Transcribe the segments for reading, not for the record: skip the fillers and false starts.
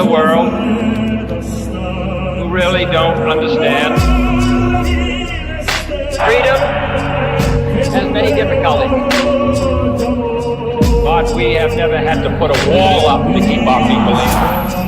the world who really don't understand. Freedom has many difficulties, but we have never had to put a wall up to keep our people in.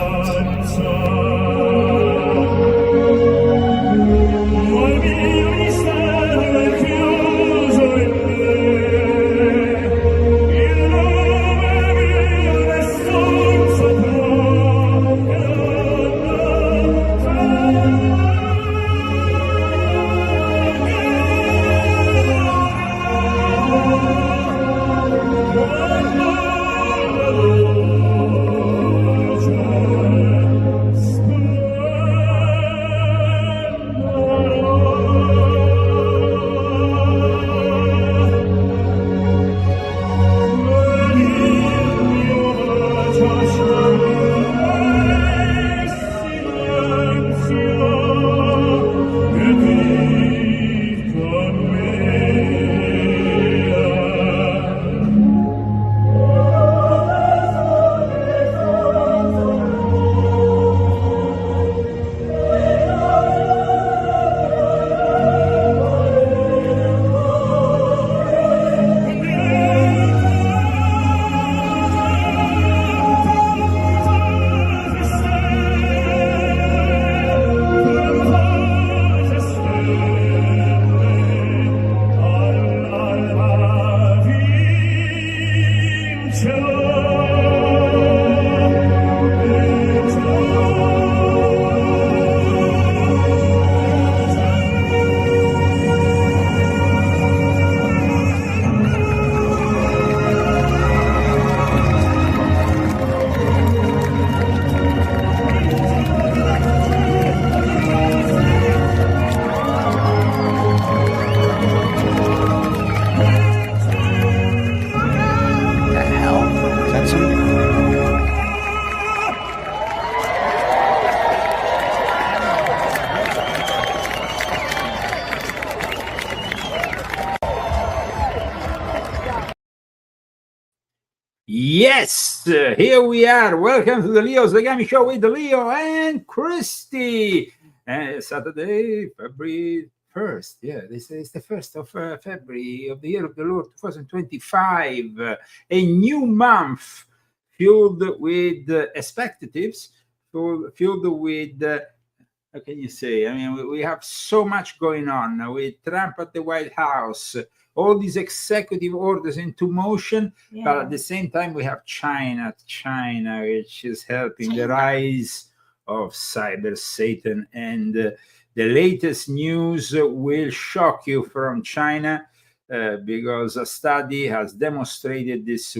Yes, here we are. Welcome to the Leo Zagami Show with Leo and Christy. Saturday, February 1st. Yeah, this is the 1st of February of the year of the Lord 2025. A new month filled with expectatives, filled with, how can you say? I mean, we have so much going on with Trump at the White House, all these executive orders into motion, but at the same time we have China, which is helping the rise of cyber Satan. And the latest news will shock you from China, because a study has demonstrated this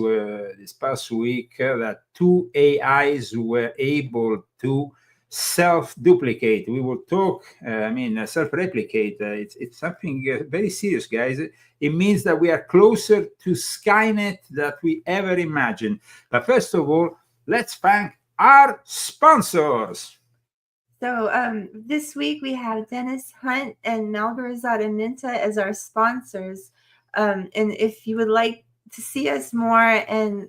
past week that 2 AIs were able to self-duplicate. We will talk, self-replicate. It's something very serious, guys. It means that we are closer to Skynet than we ever imagined. But first of all, let's thank our sponsors. So this week we have Dennis Hunt and Malgorzata Minta as our sponsors. And if you would like to see us more and,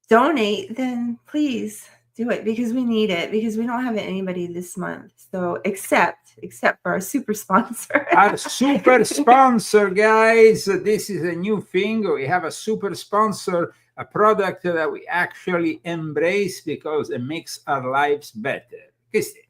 donate, then please do it, because we need it, because we don't have anybody this month. So except for our super sponsor. Our super sponsor, guys. This is a new thing. We have a super sponsor, a product that we actually embrace because it makes our lives better. Christy.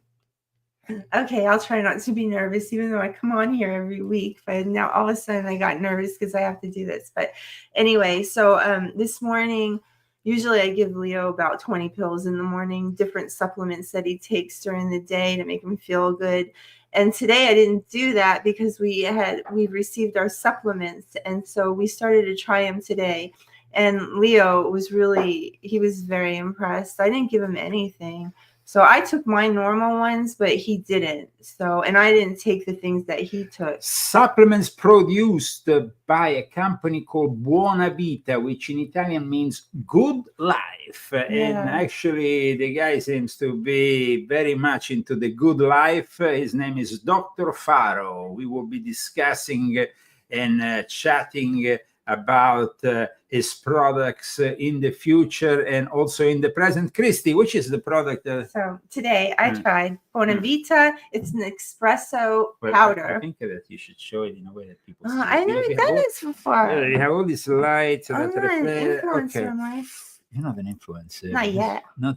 Okay, I'll try not to be nervous, even though I come on here every week. But now all of a sudden I got nervous because I have to do this. But anyway, so this morning, usually I give Leo about 20 pills in the morning, different supplements that he takes during the day to make him feel good. And today I didn't do that because we've received our supplements. And so we started to try them today. And Leo was very impressed. I didn't give him anything. So I took my normal ones, but he didn't. And I didn't take the things that he took. Supplements produced by a company called Buona Vita, which in Italian means good life. Yeah. And actually, the guy seems to be very much into the good life. His name is Dr. Faro. We will be discussing and chatting about his products in the future and also in the present. Christy, which is the product? So today I tried Bonavita. It's an espresso Well, powder. I think that you should show it in a way that people see. I've never done this before. Yeah, you have all these lights. I'm not an influencer, am I? You're not an influencer. Not yet. Not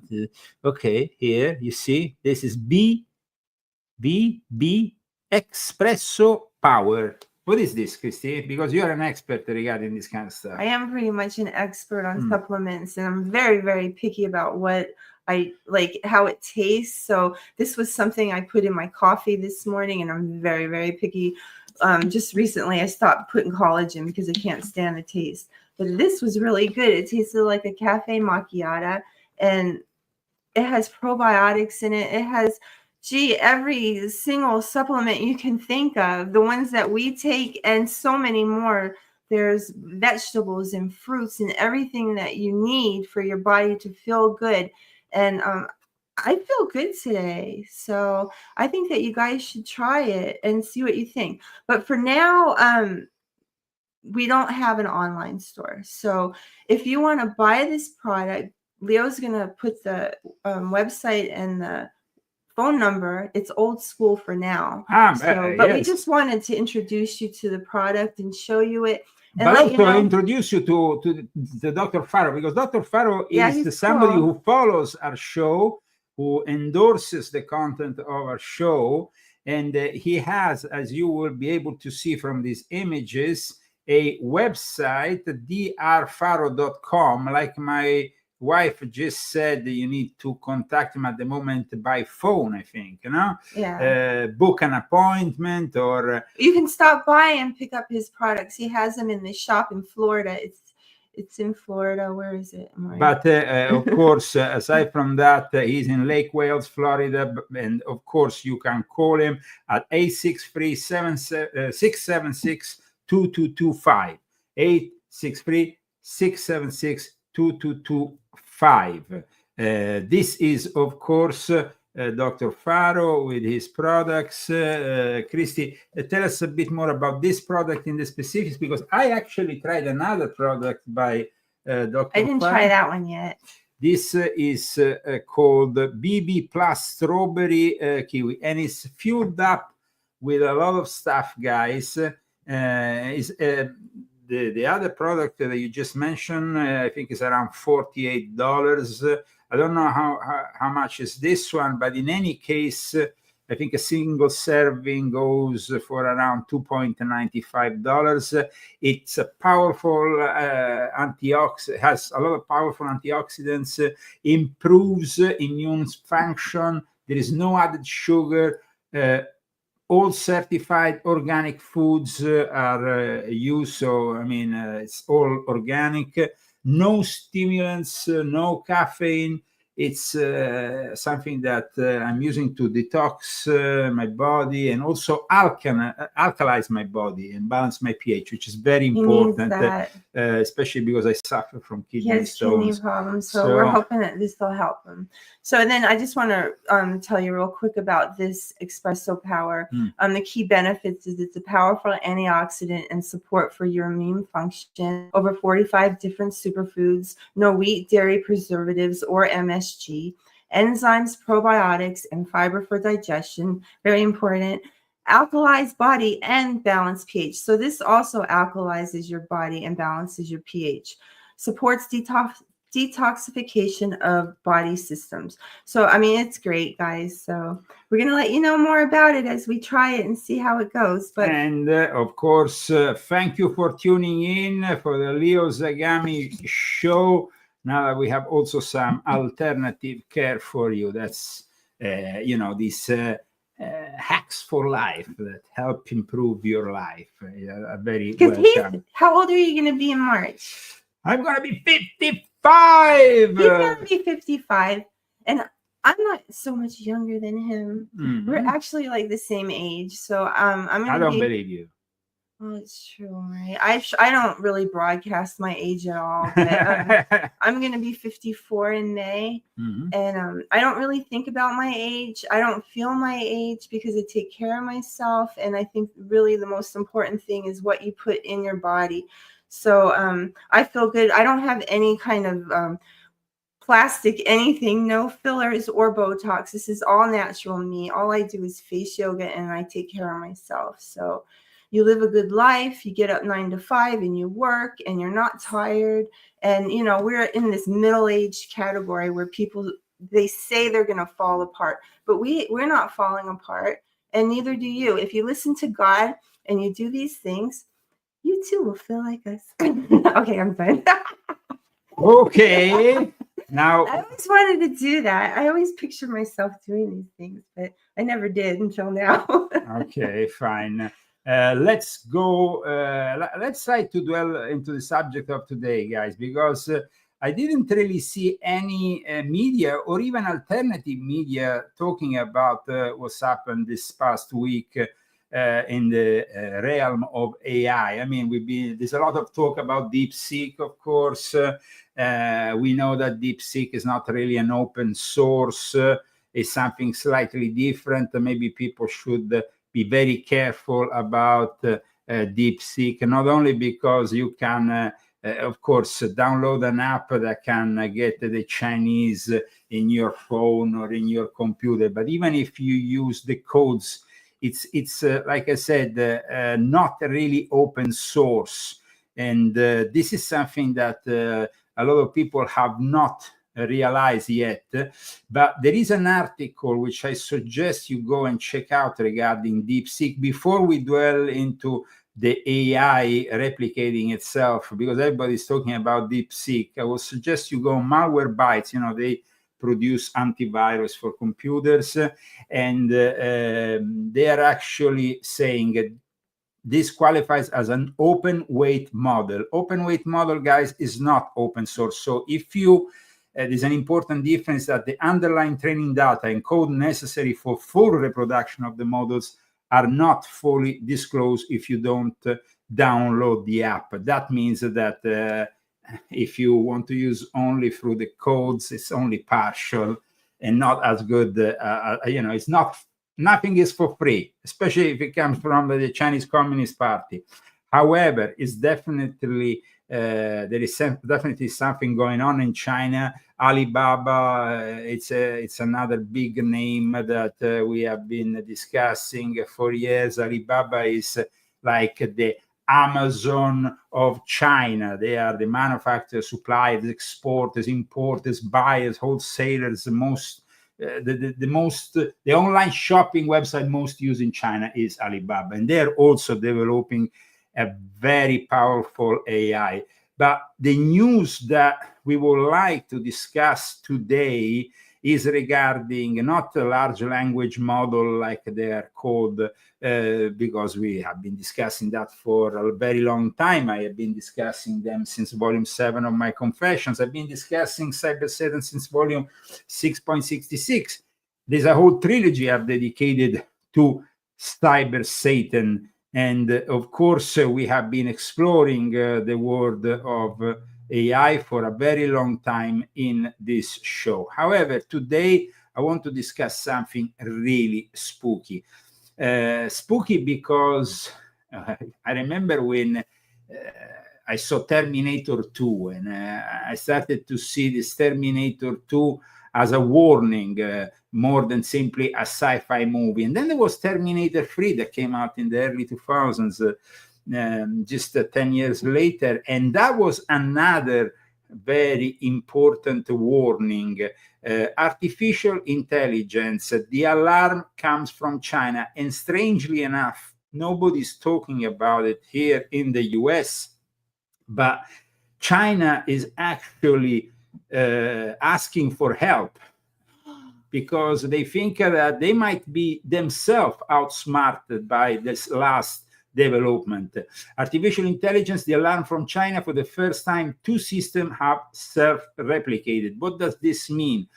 okay. Here you see this is B Espresso Power. What is this, Christy? Because you are an expert regarding this kind of stuff. I am pretty much an expert on supplements, and I'm very, very picky about what I like, how it tastes. So this was something I put in my coffee this morning, and I'm very, very picky. Just recently, I stopped putting collagen because I can't stand the taste. But this was really good. It tasted like a cafe macchiato, and it has probiotics in it. It has every single supplement you can think of, the ones that we take, and so many more. There's vegetables and fruits and everything that you need for your body to feel good. And I feel good today. So I think that you guys should try it and see what you think. But for now, we don't have an online store. So if you want to buy this product, Leo's going to put the website and the phone number. It's old school for now. But yes, we just wanted to introduce you to the product and show you it. And but also introduce you to the Dr. Faro, because Dr. Faro is somebody who follows our show, who endorses the content of our show. And he has, as you will be able to see from these images, a website, drfaro.com, like my wife just said. You need to contact him at the moment by phone, I think, book an appointment, or you can stop by and pick up his products. He has them in the shop in Florida. It's in Florida. Where is it? But of course, aside from that, he's in Lake Wales, Florida, and of course you can call him at 863-676-2225, 863-676-2225. This is, of course, Dr. Faro with his products. Christy, tell us a bit more about this product in the specifics, because I actually tried another product by Dr. I didn't try that one yet. This is called BB Plus Strawberry Kiwi, and it's filled up with a lot of stuff, guys. The other product that you just mentioned, I think, is around $48. I don't know how much is this one, but in any case, I think a single serving goes for around $2.95. It's a powerful antioxidant, has a lot of powerful antioxidants, improves immune function. There is no added sugar. All certified organic foods are used. So, I mean, it's all organic, no stimulants, no caffeine. It's something that I'm using to detox my body and also alkalize my body and balance my pH, which is very important, especially because I suffer from kidney stones. Kidney problems. So we're hoping that this will help him. So then I just want to tell you real quick about this espresso power. The key benefits is it's a powerful antioxidant and support for your immune function. Over 45 different superfoods, no wheat, dairy, preservatives, or MSG. Enzymes, probiotics, and fiber for digestion. Very important. Alkalize body and balance pH. So this also alkalizes your body and balances your pH. Supports detoxification of body systems. So, I mean, it's great, guys. So we're going to let you know more about it as we try it and see how it goes. And of course, thank you for tuning in for the Leo Zagami show. Now that we have also some alternative care for you. That's, these hacks for life that help improve your life. Very welcome. How old are you going to be in March? I'm going to be 55. He's going to be 55. And I'm not so much younger than him. Mm-hmm. We're actually like the same age. So I don't believe you. Oh, it's true, right? I don't really broadcast my age at all, but I'm going to be 54 in May, and I don't really think about my age. I don't feel my age because I take care of myself, and I think really the most important thing is what you put in your body. So I feel good. I don't have any kind of plastic anything, no fillers or Botox. This is all natural me. All I do is face yoga and I take care of myself. So you live a good life, you get up 9 to 5 and you work and you're not tired. And, you know, we're in this middle-aged category where people, they say they're going to fall apart, but we're not falling apart, and neither do you. If you listen to God and you do these things, you too will feel like us. Okay, I'm done. Okay. Now, I always wanted to do that. I always picture myself doing these things, but I never did until now. okay, fine. Let's go. Let's try to dwell into the subject of today, guys, because I didn't really see any media or even alternative media talking about what's happened this past week in the realm of AI. I mean, there's a lot of talk about DeepSeek, of course. We know that DeepSeek is not really an open source. It's something slightly different. Maybe people should be very careful about DeepSeek, not only because you can, of course, download an app that can get the Chinese in your phone or in your computer, but even if you use the codes, it's like I said, not really open source. And this is something that a lot of people have not realized yet. But there is an article which I suggest you go and check out regarding DeepSeek before we dwell into the AI replicating itself, because everybody's talking about DeepSeek. I would suggest you go Malwarebytes. You know, they produce antivirus for computers, and they are actually saying this qualifies as an open weight model. Open weight model, guys, is not open source. So if you there's an important difference that the underlying training data and code necessary for full reproduction of the models are not fully disclosed if you don't download the app. That means that if you want to use only through the codes, it's only partial and not as good. You know, it's not, nothing is for free, especially if it comes from the Chinese Communist Party. However, it's definitely there is definitely something going on in China. Alibaba, it's another big name that we have been discussing for years. Alibaba is like the Amazon of China. They are the manufacturers, suppliers, exporters, importers, buyers, wholesalers. The online shopping website most used in China is Alibaba, and they're also developing a very powerful AI. But the news that we would like to discuss today is regarding not a large language model like they are called, because we have been discussing that for a very long time. I have been discussing them since volume 7 of my Confessions. I've been discussing Cyber Satan since volume 6.66. There's a whole trilogy I've dedicated to Cyber Satan. And of course, we have been exploring the world of AI for a very long time in this show. However, today I want to discuss something really spooky. Spooky because I remember when I saw Terminator 2, and I started to see this Terminator 2 as a warning, more than simply a sci-fi movie. And then there was Terminator 3 that came out in the early 2000s, just 10 years later. And that was another very important warning. Artificial intelligence, the alarm comes from China. And strangely enough, nobody's talking about it here in the US, but China is actually asking for help because they think that they might be themselves outsmarted by this last development. Artificial intelligence, the alarm from China, for the first time, 2 systems have self-replicated. What does this mean?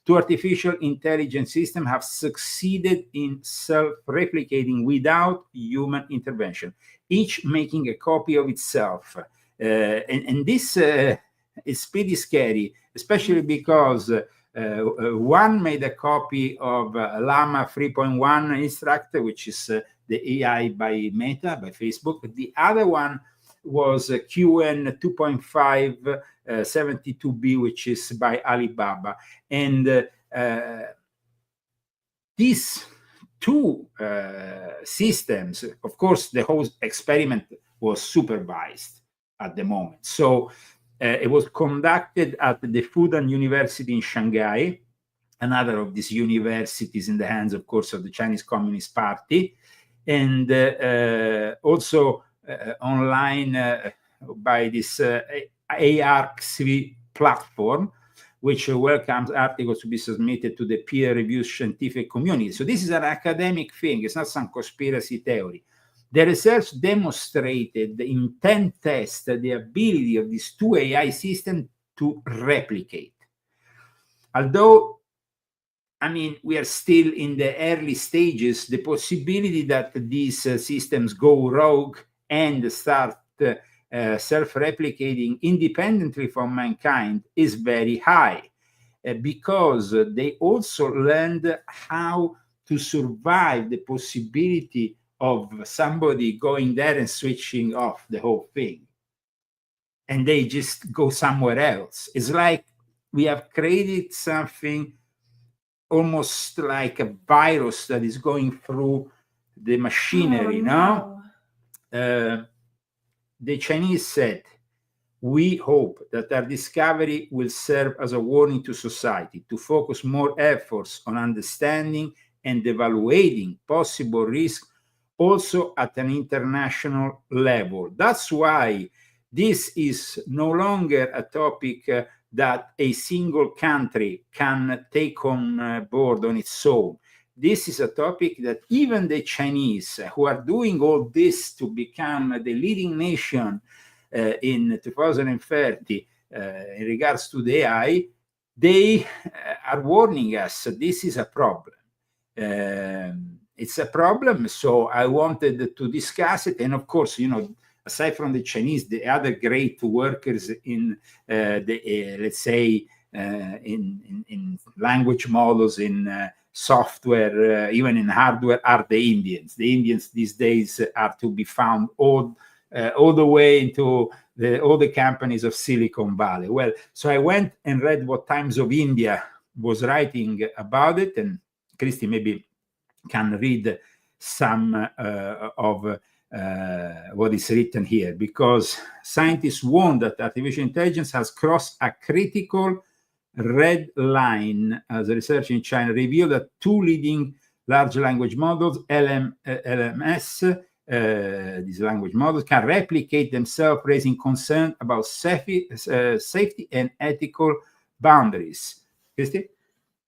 2 artificial intelligence systems have succeeded in self-replicating without human intervention, each making a copy of itself. And this is pretty scary, especially because one made a copy of Llama 3.1 Instructor, which is the AI by Meta, by Facebook. The other one was QN 2.5 72B, which is by Alibaba. And these two systems, of course, the whole experiment was supervised at the moment. So it was conducted at the Fudan University in Shanghai, another of these universities in the hands, of course, of the Chinese Communist Party, and also online by this ARC-CV platform, which welcomes articles to be submitted to the peer-reviewed scientific community. So this is an academic thing. It's not some conspiracy theory. The research demonstrated in 10 tests the ability of these two AI systems to replicate. Although, I mean, we are still in the early stages, the possibility that these systems go rogue and start self-replicating independently from mankind is very high, because they also learned how to survive the possibility of somebody going there and switching off the whole thing, and they just go somewhere else. It's like we have created something almost like a virus that is going through the machinery. No. The Chinese said, "We hope that our discovery will serve as a warning to society to focus more efforts on understanding and evaluating possible risks also at an international level." That's why this is no longer a topic that a single country can take on board on its own. This is a topic that even the Chinese, who are doing all this to become the leading nation in 2030 in regards to the AI, they are warning us this is a problem. It's a problem, so I wanted to discuss it. And of course, you know, aside from the Chinese, the other great workers in let's say in language models, in software, even in hardware, are the Indians. The Indians these days are to be found all the way into all the companies of Silicon Valley. Well, so I went and read what Times of India was writing about it, and Christy maybe can read some of what is written here, because scientists warn that artificial intelligence has crossed a critical red line as research in China revealed that two leading large language models, LMS, these language models can replicate themselves, raising concern about safety and ethical boundaries. Christy?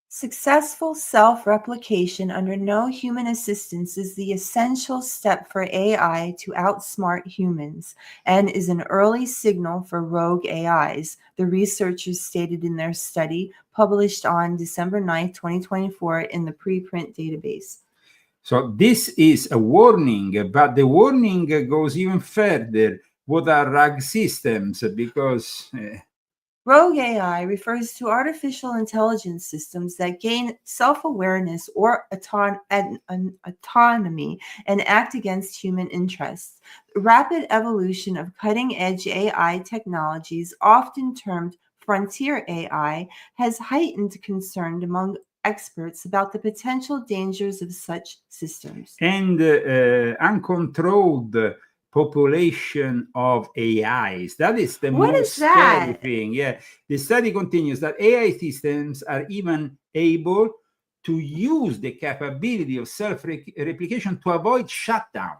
Successful self-replication under no human assistance is the essential step for AI to outsmart humans and is an early signal for rogue AIs, the researchers stated in their study published on December 9th, 2024 in the preprint database. So this is a warning, but the warning goes even further. What are RAG systems? Because rogue AI refers to artificial intelligence systems that gain self-awareness or autonomy and act against human interests. The rapid evolution of cutting-edge AI technologies, often termed frontier AI, has heightened concern among experts about the potential dangers of such systems. And uncontrolled population of AIs. That is the most scary thing. Yeah. The study continues that AI systems are even able to use the capability of self-replication to avoid shutdown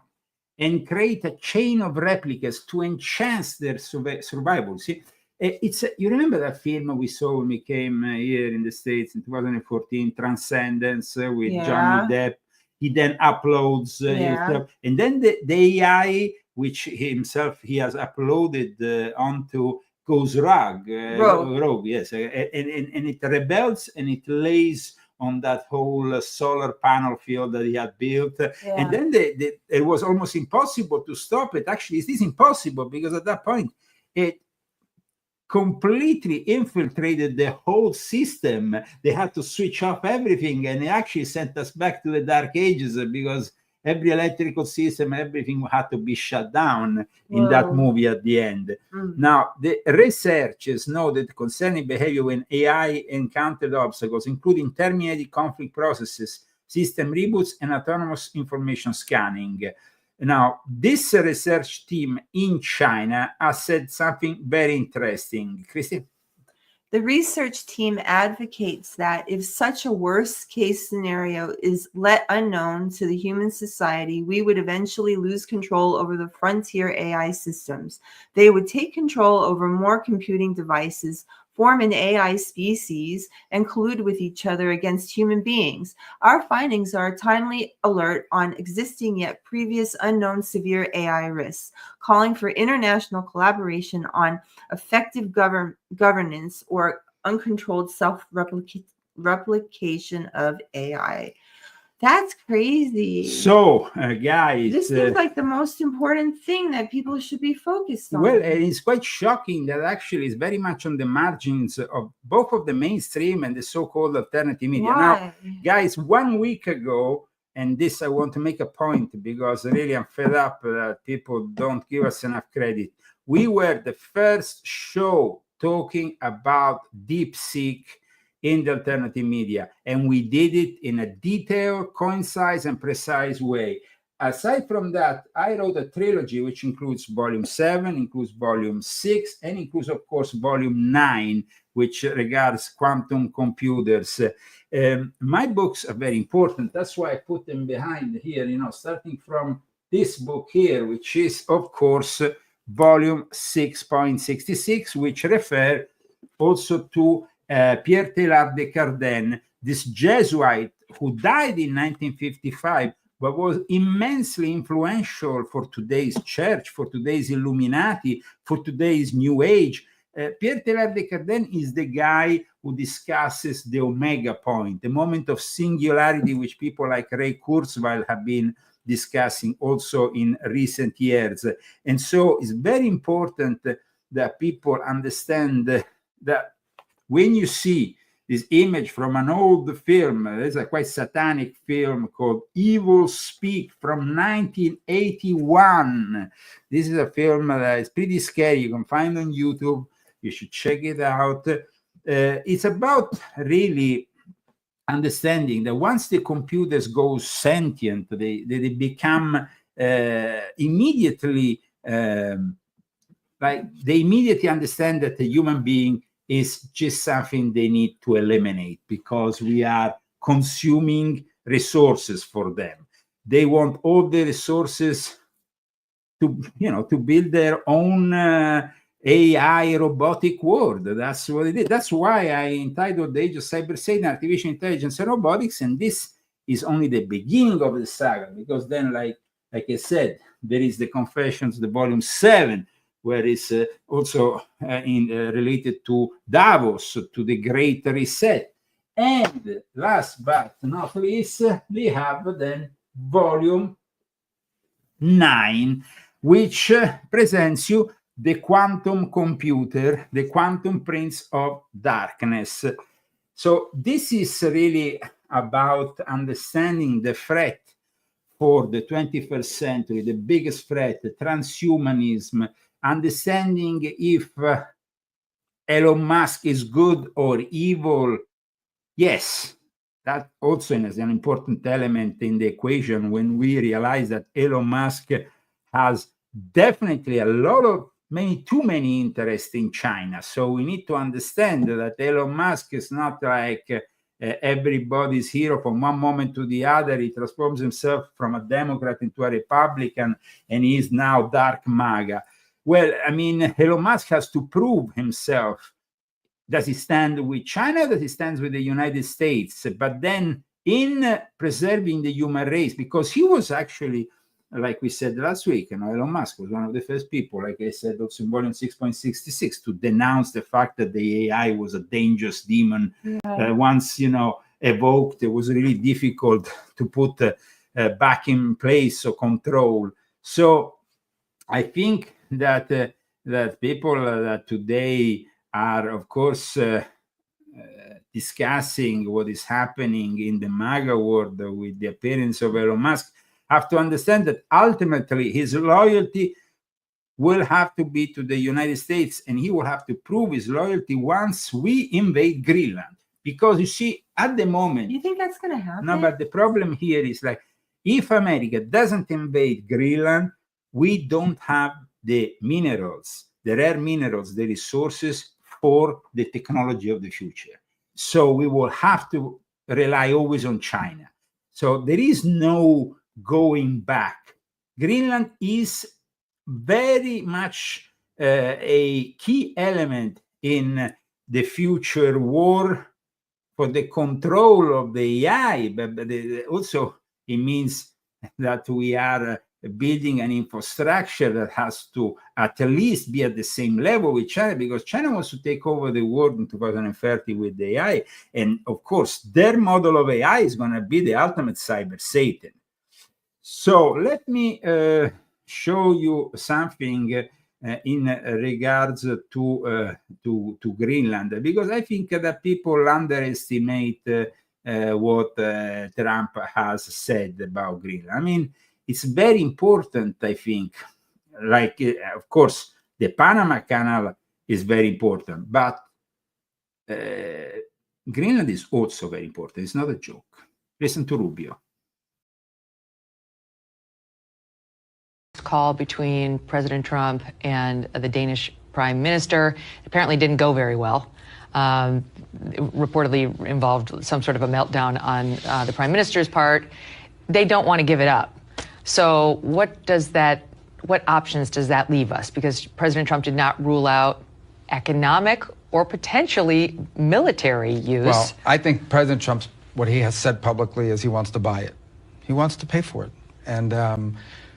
and create a chain of replicas to enhance their survival. See, you remember that film we saw when we came here in the States in 2014, Transcendence, with Johnny Depp? He then uploads himself, and then the AI, which he has uploaded onto, goes rogue. Yes, and it rebels and it lays on that whole solar panel field that he had built. And then it was almost impossible to stop it. Actually, it is impossible, because at that point it completely infiltrated the whole system. They had to switch off everything, and it actually sent us back to the dark ages, because every electrical system, everything had to be shut down in that movie at the end. Now, the researchers know that concerning behavior when AI encountered obstacles, including terminated conflict processes, system reboots, and autonomous information scanning. Now, this research team in China has said something very interesting. Christy? The research team advocates that if such a worst case scenario is let unknown to the human society, we would eventually lose control over the frontier AI systems. They would take control over more computing devices, form an AI species, and collude with each other against human beings. Our findings are a timely alert on existing yet previous unknown severe AI risks, calling for international collaboration on effective governance or uncontrolled self-replication of AI. That's crazy. So, guys, this seems like the most important thing that people should be focused on. Well, it's quite shocking that actually it's very much on the margins of both of the mainstream and the so-called alternative media. Why? Now, guys, 1 week ago, and this I want to make a point because really I'm fed up that people don't give us enough credit. We were the first show talking about DeepSeek in the alternative media, and we did it in a detailed, concise, and precise way. Aside from that, I wrote a trilogy which includes volume 7, includes volume 6, and includes, of course, volume 9, which regards quantum computers. My books are very important. That's why I put them behind here, starting from this book here, which is, of course, volume 6.66, which refer also to Pierre Teilhard de Chardin, this Jesuit who died in 1955, but was immensely influential for today's church, for today's Illuminati, for today's New Age. Pierre Teilhard de Chardin is the guy who discusses the omega point, the moment of singularity, which people like Ray Kurzweil have been discussing also in recent years. And so it's very important that people understand that when you see this image from an old film, there's a quite satanic film called Evil Speak from 1981. This is a film that is pretty scary. You can find on YouTube. You should check it out. It's about really understanding that once the computers go sentient, they become immediately they immediately understand that the human being is just something they need to eliminate because we are consuming resources for them. They want all the resources to build their own AI robotic world. That's what it is. That's why I entitled The Age of Cyber Satan, Artificial Intelligence and Robotics, and this is only the beginning of the saga, because then, like I said, there is the Confessions, the volume 7, where it's also related to Davos, to the Great Reset. And last but not least, we have then volume 9, which presents you the quantum computer, the quantum prince of darkness. So this is really about understanding the threat for the 21st century, the biggest threat, transhumanism, understanding if Elon Musk is good or evil. Yes, that also is an important element in the equation when we realize that Elon Musk has definitely too many interests in China. So we need to understand that Elon Musk is not like everybody's hero from one moment to the other. He transforms himself from a Democrat into a Republican, and he is now dark MAGA. Well, I mean, Elon Musk has to prove himself. Does he stand with China? Does he stand with the United States? But then in preserving the human race, because he was actually, like we said last week, Elon Musk was one of the first people, like I said also in volume 6.66, to denounce the fact that the AI was a dangerous demon. Once, evoked, it was really difficult to put back in place or control. So I think that people that today are, of course, discussing what is happening in the MAGA world with the appearance of Elon Musk, have to understand that ultimately his loyalty will have to be to the United States, and he will have to prove his loyalty once we invade Greenland. Because you see, at the moment, You think that's going to happen? no, but the problem here is like, if America doesn't invade Greenland, we don't have the minerals, the rare minerals, the resources for the technology of the future. So we will have to rely always on China. So there is no going back. Greenland is very much a key element in the future war for the control of the AI, but also it means that we are building an infrastructure that has to at least be at the same level with China, because China wants to take over the world in 2030 with the AI. And of course, their model of AI is going to be the ultimate cyber Satan. So let me show you something in regards to Greenland, because I think that people underestimate what Trump has said about Greenland. I mean, it's very important, I think. Like, of course, the Panama Canal is very important, but Greenland is also very important. It's not a joke. Listen to Rubio. Call between President Trump and the Danish Prime Minister apparently didn't go very well. It reportedly involved some sort of a meltdown on the Prime Minister's part. They don't want to give it up. So what options does that leave us? Because President Trump did not rule out economic or potentially military use. Well, I think President Trump's, what he has said publicly is he wants to buy it. He wants to pay for it. And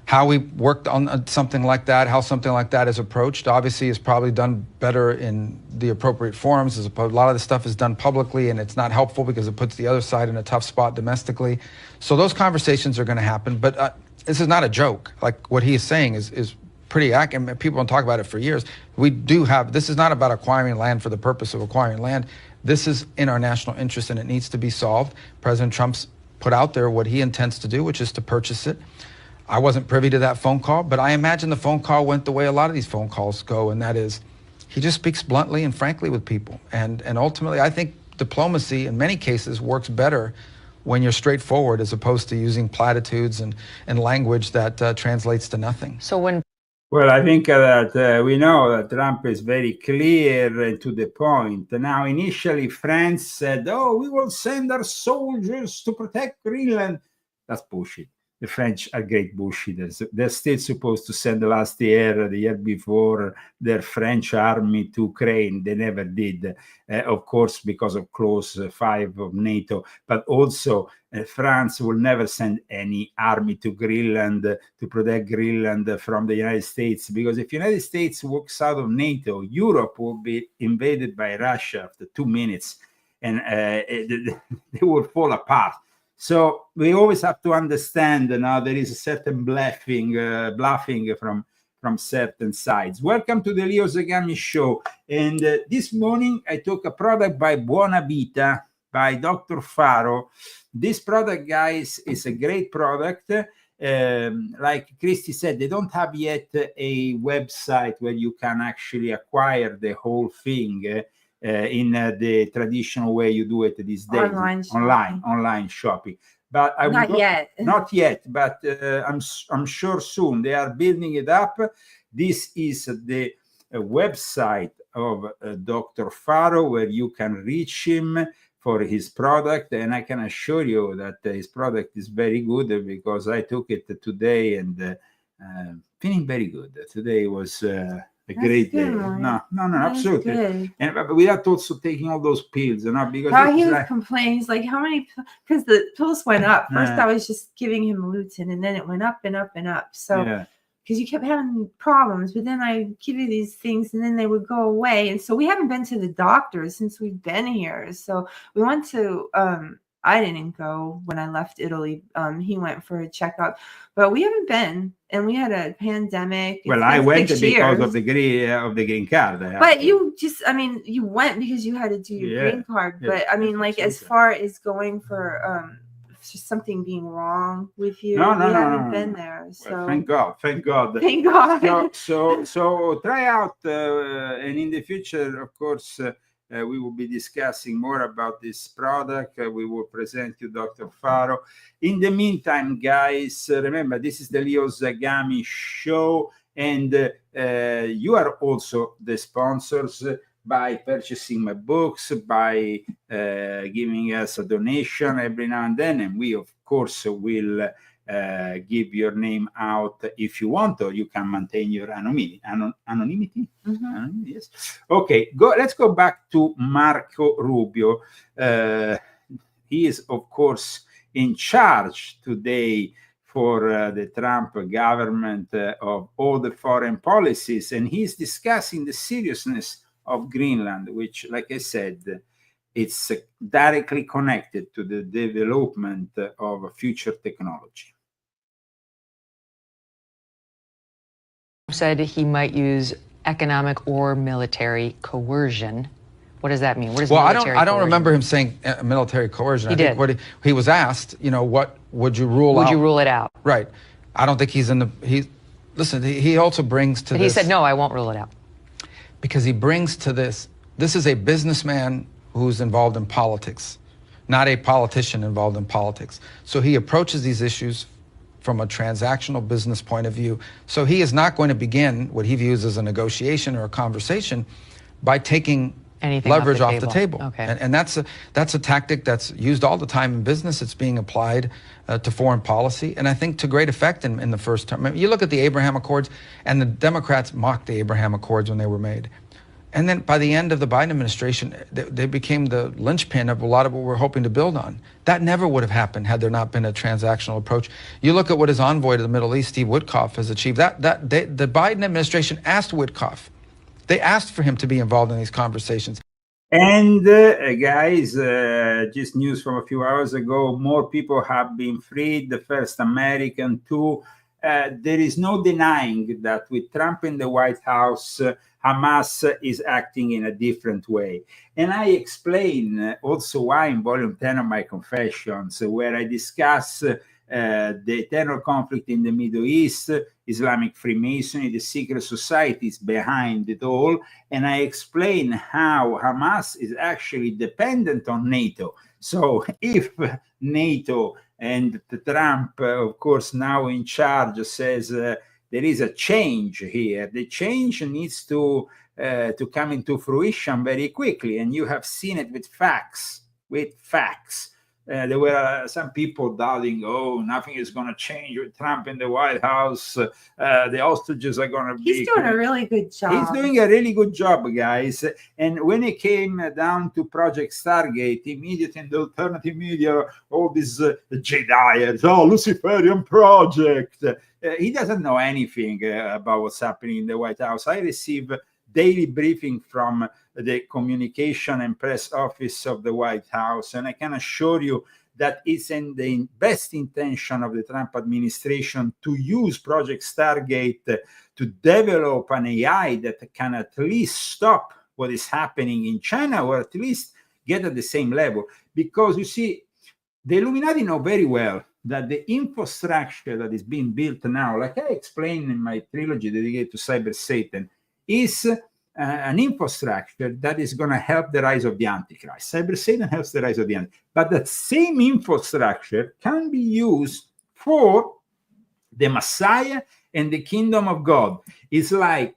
how we worked on something like that, how something like that is approached, obviously is probably done better in the appropriate forums. A lot of the stuff is done publicly, and it's not helpful because it puts the other side in a tough spot domestically. So those conversations are going to happen. But this is not a joke. Like, what he is saying is pretty accurate. People don't talk about it for years. We do have, this is not about acquiring land for the purpose of acquiring land. This is in our national interest, and it needs to be solved. President Trump's put out there what he intends to do, which is to purchase it. I wasn't privy to that phone call, but I imagine the phone call went the way a lot of these phone calls go, and that is, he just speaks bluntly and frankly with people. And ultimately, I think diplomacy in many cases works better when you're straightforward as opposed to using platitudes and language that translates to nothing. So when Well, I think that we know that Trump is very clear and to the point. Now, initially, France said, oh, we will send our soldiers to protect Greenland. That's bullshit. The French are great bullshitters. They're still supposed to send last year, the year before, their French army to Ukraine. They never did, of course, because of Clause 5 of NATO. But also, France will never send any army to Greenland to protect Greenland from the United States. Because if the United States walks out of NATO, Europe will be invaded by Russia after 2 minutes, and they will fall apart. So we always have to understand now there is a certain bluffing from certain sides. Welcome to the Leo Zagami Show. And this morning I took a product by Buona Vita, by Dr. Faro. This product, guys, is a great product. Like Christy said, they don't have yet a website where you can actually acquire the whole thing. In the traditional way you do it these days, online shopping. But not yet. But I'm sure soon they are building it up. This is the website of Dr. Faro, where you can reach him for his product, and I can assure you that his product is very good because I took it today and feeling very good. Today was a great day. No, absolutely. Good. And but without also taking all those pills, because he was complaining. He's like, how many? Because the pills went up. First, I was just giving him lutein, and then it went up and up and up. So, because you kept having problems, but then I give you these things, and then they would go away. And so we haven't been to the doctor since we've been here. So we went to. I didn't go when I left Italy. He went for a checkup, but we haven't been, and we had a pandemic. Well, I went because of the green card. But you went because you had to do your green card. But I mean, like as far as going for something being wrong with you. No, no, we no, haven't no, been no. there. So Well, thank God, thank God. thank God. So try out, and in the future, of course, we will be discussing more about this product. We will present you Dr. Faro. In the meantime, guys, remember, this is the Leo Zagami show, and you are also the sponsors by purchasing my books, by giving us a donation every now and then, and we, of course, will give your name out if you want, or you can maintain your anonymity. Yes. Okay, let's go back to Marco Rubio. He is, of course, in charge today for the Trump government of all the foreign policies, and he's discussing the seriousness of Greenland, which, like I said, it's directly connected to the development of future technology. Said he might use economic or military coercion. What does that mean? What is well, military I don't coercion remember mean? him saying military coercion. He I did. think what he was asked, what would you rule out? Would you rule it out? Right. I don't think he's in the. Listen, he also brings to But this. he said, no, I won't rule it out. Because he brings to this. This is a businessman who's involved in politics, not a politician involved in politics. So he approaches these issues from a transactional business point of view. So he is not going to begin what he views as a negotiation or a conversation by taking Anything leverage off off the the table. table. Okay. And that's a tactic that's used all the time in business. It's being applied to foreign policy, and I think to great effect in the first term. I mean, you look at the Abraham Accords, and the Democrats mocked the Abraham Accords when they were made. And then by the end of the Biden administration, they became the linchpin of a lot of what we're hoping to build on. That never would have happened had there not been a transactional approach. You look at what his envoy to the Middle East, Steve Witkoff, has achieved. The Biden administration asked Witkoff. They asked for him to be involved in these conversations. And guys, just news from a few hours ago, more people have been freed, the first American too. There is no denying that with Trump in the White House, Hamas is acting in a different way. And I explain also why in volume 10 of my Confessions, where I discuss the eternal conflict in the Middle East, Islamic Freemasonry, the secret societies behind it all. And I explain how Hamas is actually dependent on NATO. So if NATO and Trump, of course, now in charge, says there is a change here, the change needs to come into fruition very quickly. And you have seen it with facts, there were some people doubting, nothing is going to change with Trump in the White House. The hostages are going to be... He's doing a really good job. He's doing a really good job, guys. And when it came down to Project Stargate, immediately in the alternative media, all these Jedians, Luciferian project. He doesn't know anything about what's happening in the White House. I receive daily briefing from the communication and press office of the White House, and I can assure you that it's in the best intention of the Trump administration to use Project Stargate to develop an AI that can at least stop what is happening in China, or at least get at the same level. Because you see, the Illuminati know very well that the infrastructure that is being built now, like I explained in my trilogy dedicated to Cyber Satan, is an infrastructure that is going to help the rise of the Antichrist. Cyber Satan helps the rise of the Antichrist. But that same infrastructure can be used for the Messiah and the kingdom of God. It's like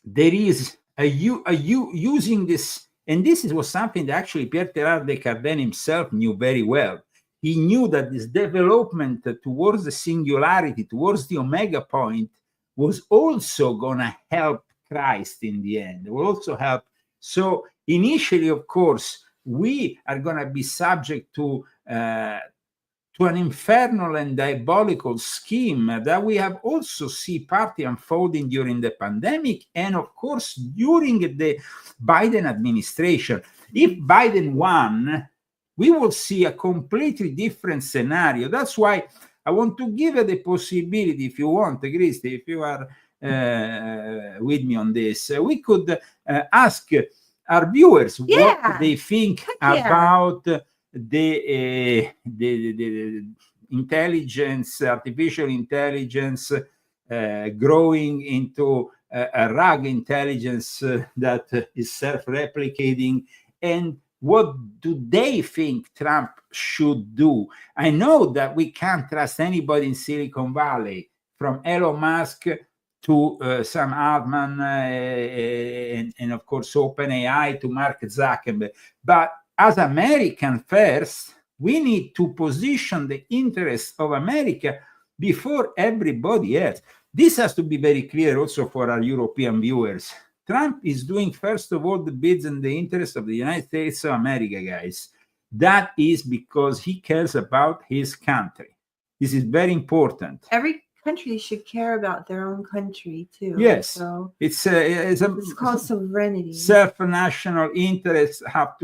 there is using this, and this was something that actually Pierre Teilhard de Chardin himself knew very well. He knew that this development towards the singularity, towards the omega point, was also going to help Christ in the end. It will also help. So initially, of course, we are going to be subject to an infernal and diabolical scheme that we have also seen partly unfolding during the pandemic and, of course, during the Biden administration. If Biden won, we will see a completely different scenario. That's why I want to give the possibility, if you want, Christy, if you are with me on this, we could ask our viewers what they think about the intelligence, artificial intelligence, growing into a RAG intelligence that is self-replicating, and what do they think Trump should do? I know that we can't trust anybody in Silicon Valley, from Elon Musk to Sam Altman and of course OpenAI to Mark Zuckerberg. But as American first, we need to position the interests of America before everybody else. This has to be very clear also for our European viewers. Trump is doing, first of all, the bids in the interest of the United States of America, guys. That is because he cares about his country. This is very important. Every country should care about their own country too. Yes, so it's called sovereignty. Self-national interests have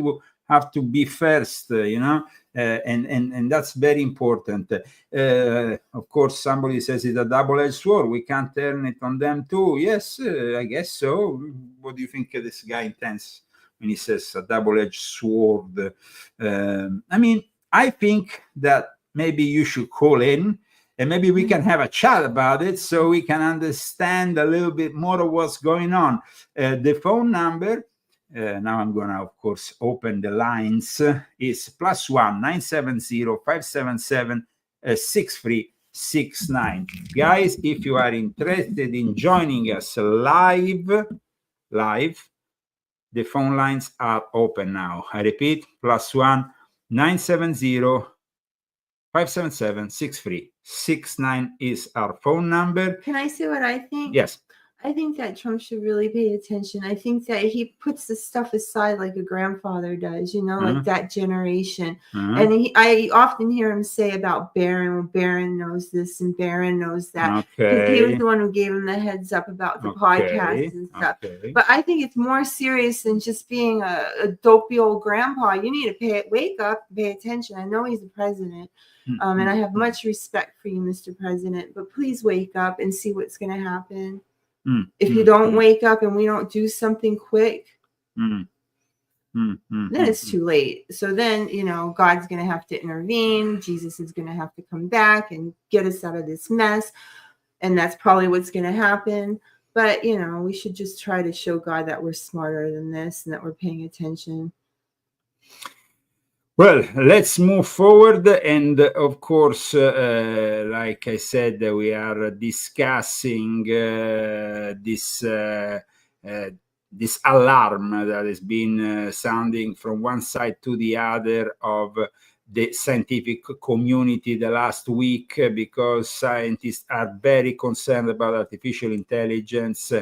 to be first, and that's very important. Of course, somebody says it's a double-edged sword. We can't turn it on them too. Yes, I guess so. What do you think this guy intends when he says a double-edged sword? I mean, I think that maybe you should call in and maybe we can have a chat about it so we can understand a little bit more of what's going on. The phone number, now I'm going to, of course, open the lines, is +1 970 577 6369. Guys, if you are interested in joining us live, the phone lines are open now. I repeat, +1 970 577 6369 is our phone number. Can I say what I think? Yes. I think that Trump should really pay attention. I think that he puts the stuff aside like a grandfather does, like that generation. And I often hear him say about Barron, well, Barron knows this and Barron knows that. Because he was the one who gave him the heads up about the podcast and stuff. But I think it's more serious than just being a dopey old grandpa. You need to wake up and pay attention. I know he's the president. And I have much respect for you, Mr. President, but please wake up and see what's going to happen. If you don't wake up and we don't do something quick, then it's too late. So then, God's going to have to intervene. Jesus is going to have to come back and get us out of this mess. And that's probably what's going to happen. But, we should just try to show God that we're smarter than this and that we're paying attention. Well, let's move forward. And of course, like I said, we are discussing this alarm that has been sounding from one side to the other of the scientific community the last week, because scientists are very concerned about artificial intelligence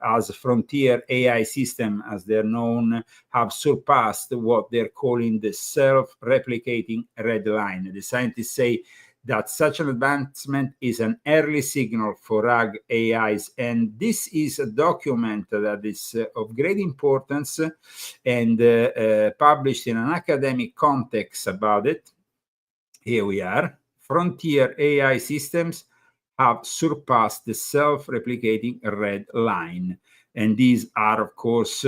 as frontier AI system, as they're known, have surpassed what they're calling the self-replicating red line. The scientists say that such an advancement is an early signal for RAG AIs, and this is a document that is of great importance and published in an academic context about it. Here we are. Frontier AI systems have surpassed the self-replicating red line. And these are, of course,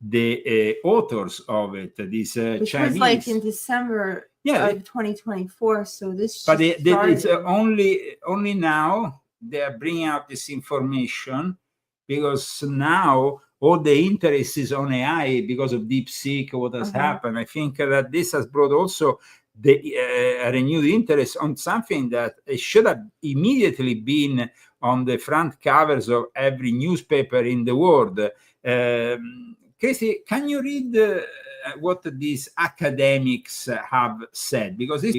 the authors of it. These Which Chinese. was like in December of 2024. So this. But it's only now they are bringing out this information, because now all the interest is on AI because of DeepSeek, what has happened. I think that this has brought also a renewed interest on something that it should have immediately been on the front covers of every newspaper in the world. Casey, can you read what these academics have said? Because this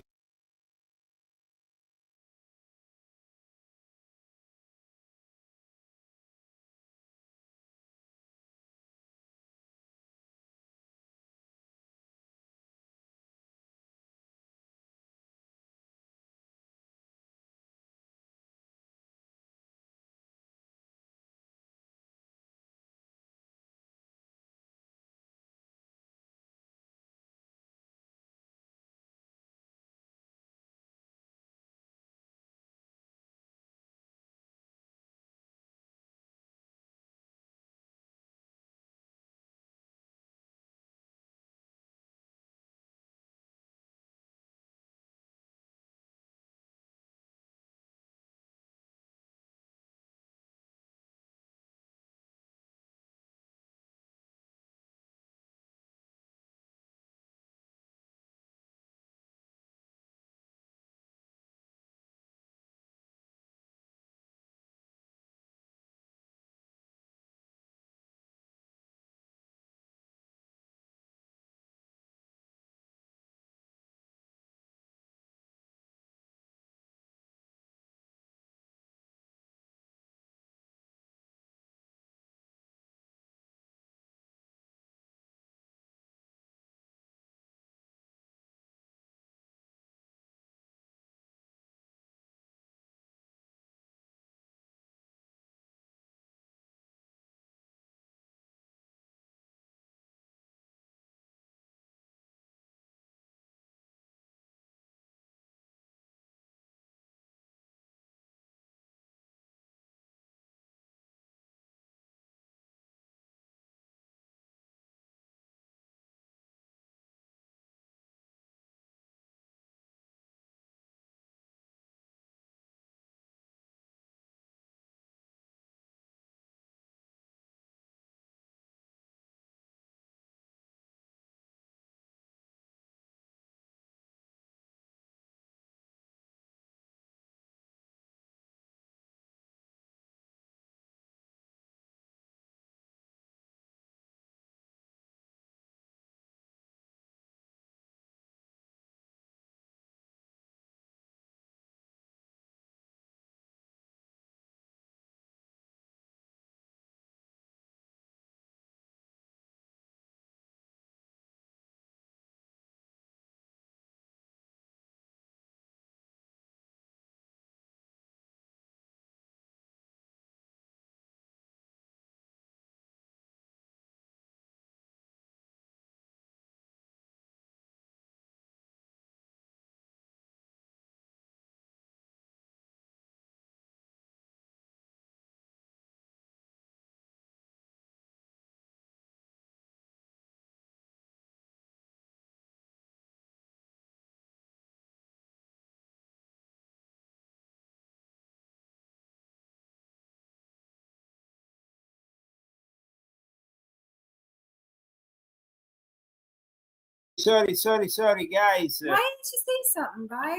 Sorry, guys. Why didn't you say something, guys?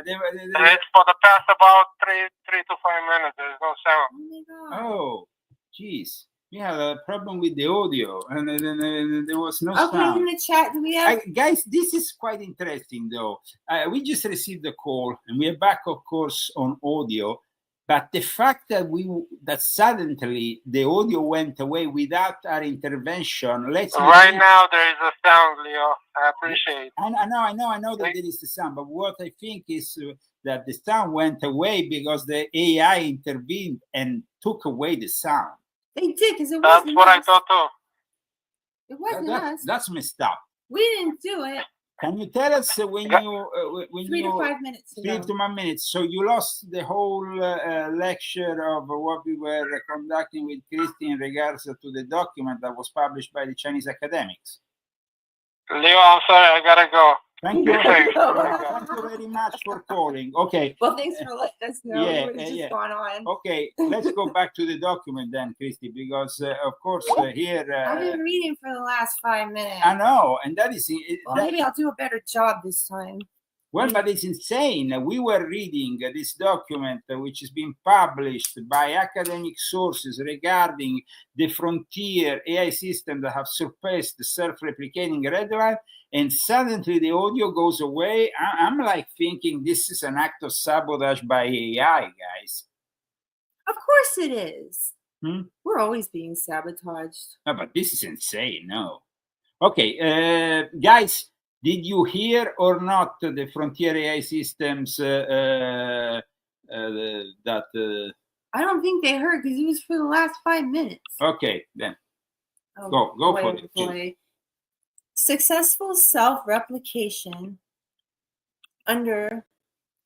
It's for the past about 3 to 5 minutes. There's no sound. Oh my god. Oh, jeez. We had a problem with the audio, and there was no Okay, sound. in the chat, do we have? Guys, this is quite interesting, though. We just received a call, and we are back, of course, on audio. But the fact that suddenly the audio went away without our intervention lets me Right think, now, there is a sound, Leo. I appreciate. I know that there is the sound, but what I think is that the sound went away because the AI intervened and took away the sound. They did, because it That's wasn't what I us. thought too. It wasn't us. That's messed up. We didn't do it. Can you tell us when you 3 to 5 minutes ago. 3 to 5 minutes? So you lost the whole lecture of what we were conducting with Christy in regards to the document that was published by the Chinese academics. Leo, I'm sorry, I gotta go. Thank you. Thank you. Thank you very much for calling. Okay. Well, thanks for letting us know Yeah, what has just yeah. gone on. Okay, let's go back to the document then, Christy, because of course here. I've been reading for the last 5 minutes. I know, and that is. Well, maybe I'll do a better job this time. Well, but it's insane. We were reading this document, which is being published by academic sources regarding the frontier AI system that have surpassed the self-replicating red line, and suddenly the audio goes away. I'm like thinking this is an act of sabotage by AI, guys. Of course it is. Hmm? We're always being sabotaged. No, but this is insane. No. Okay, guys. Did you hear or not the frontier AI systems that? I don't think they heard because it was for the last 5 minutes. Okay, then Oh, go boy, for it. boy. Successful self-replication under.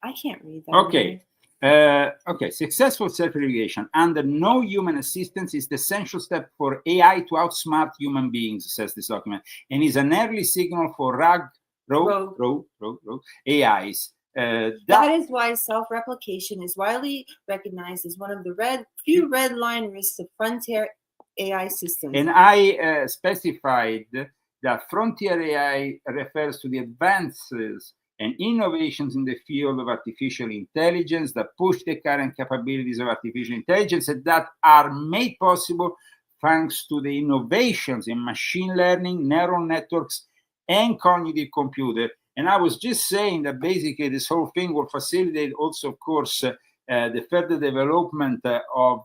I can't read that. Okay. Okay, successful self-replication under no human assistance is the essential step for AI to outsmart human beings, says this document, and is an early signal for rogue AIs. That is why self-replication is widely recognized as one of the few red line risks of frontier AI systems. And I specified that frontier AI refers to the advances and innovations in the field of artificial intelligence that push the current capabilities of artificial intelligence and that are made possible thanks to the innovations in machine learning, neural networks, and cognitive computer. And I was just saying that basically this whole thing will facilitate also, of course, the further development of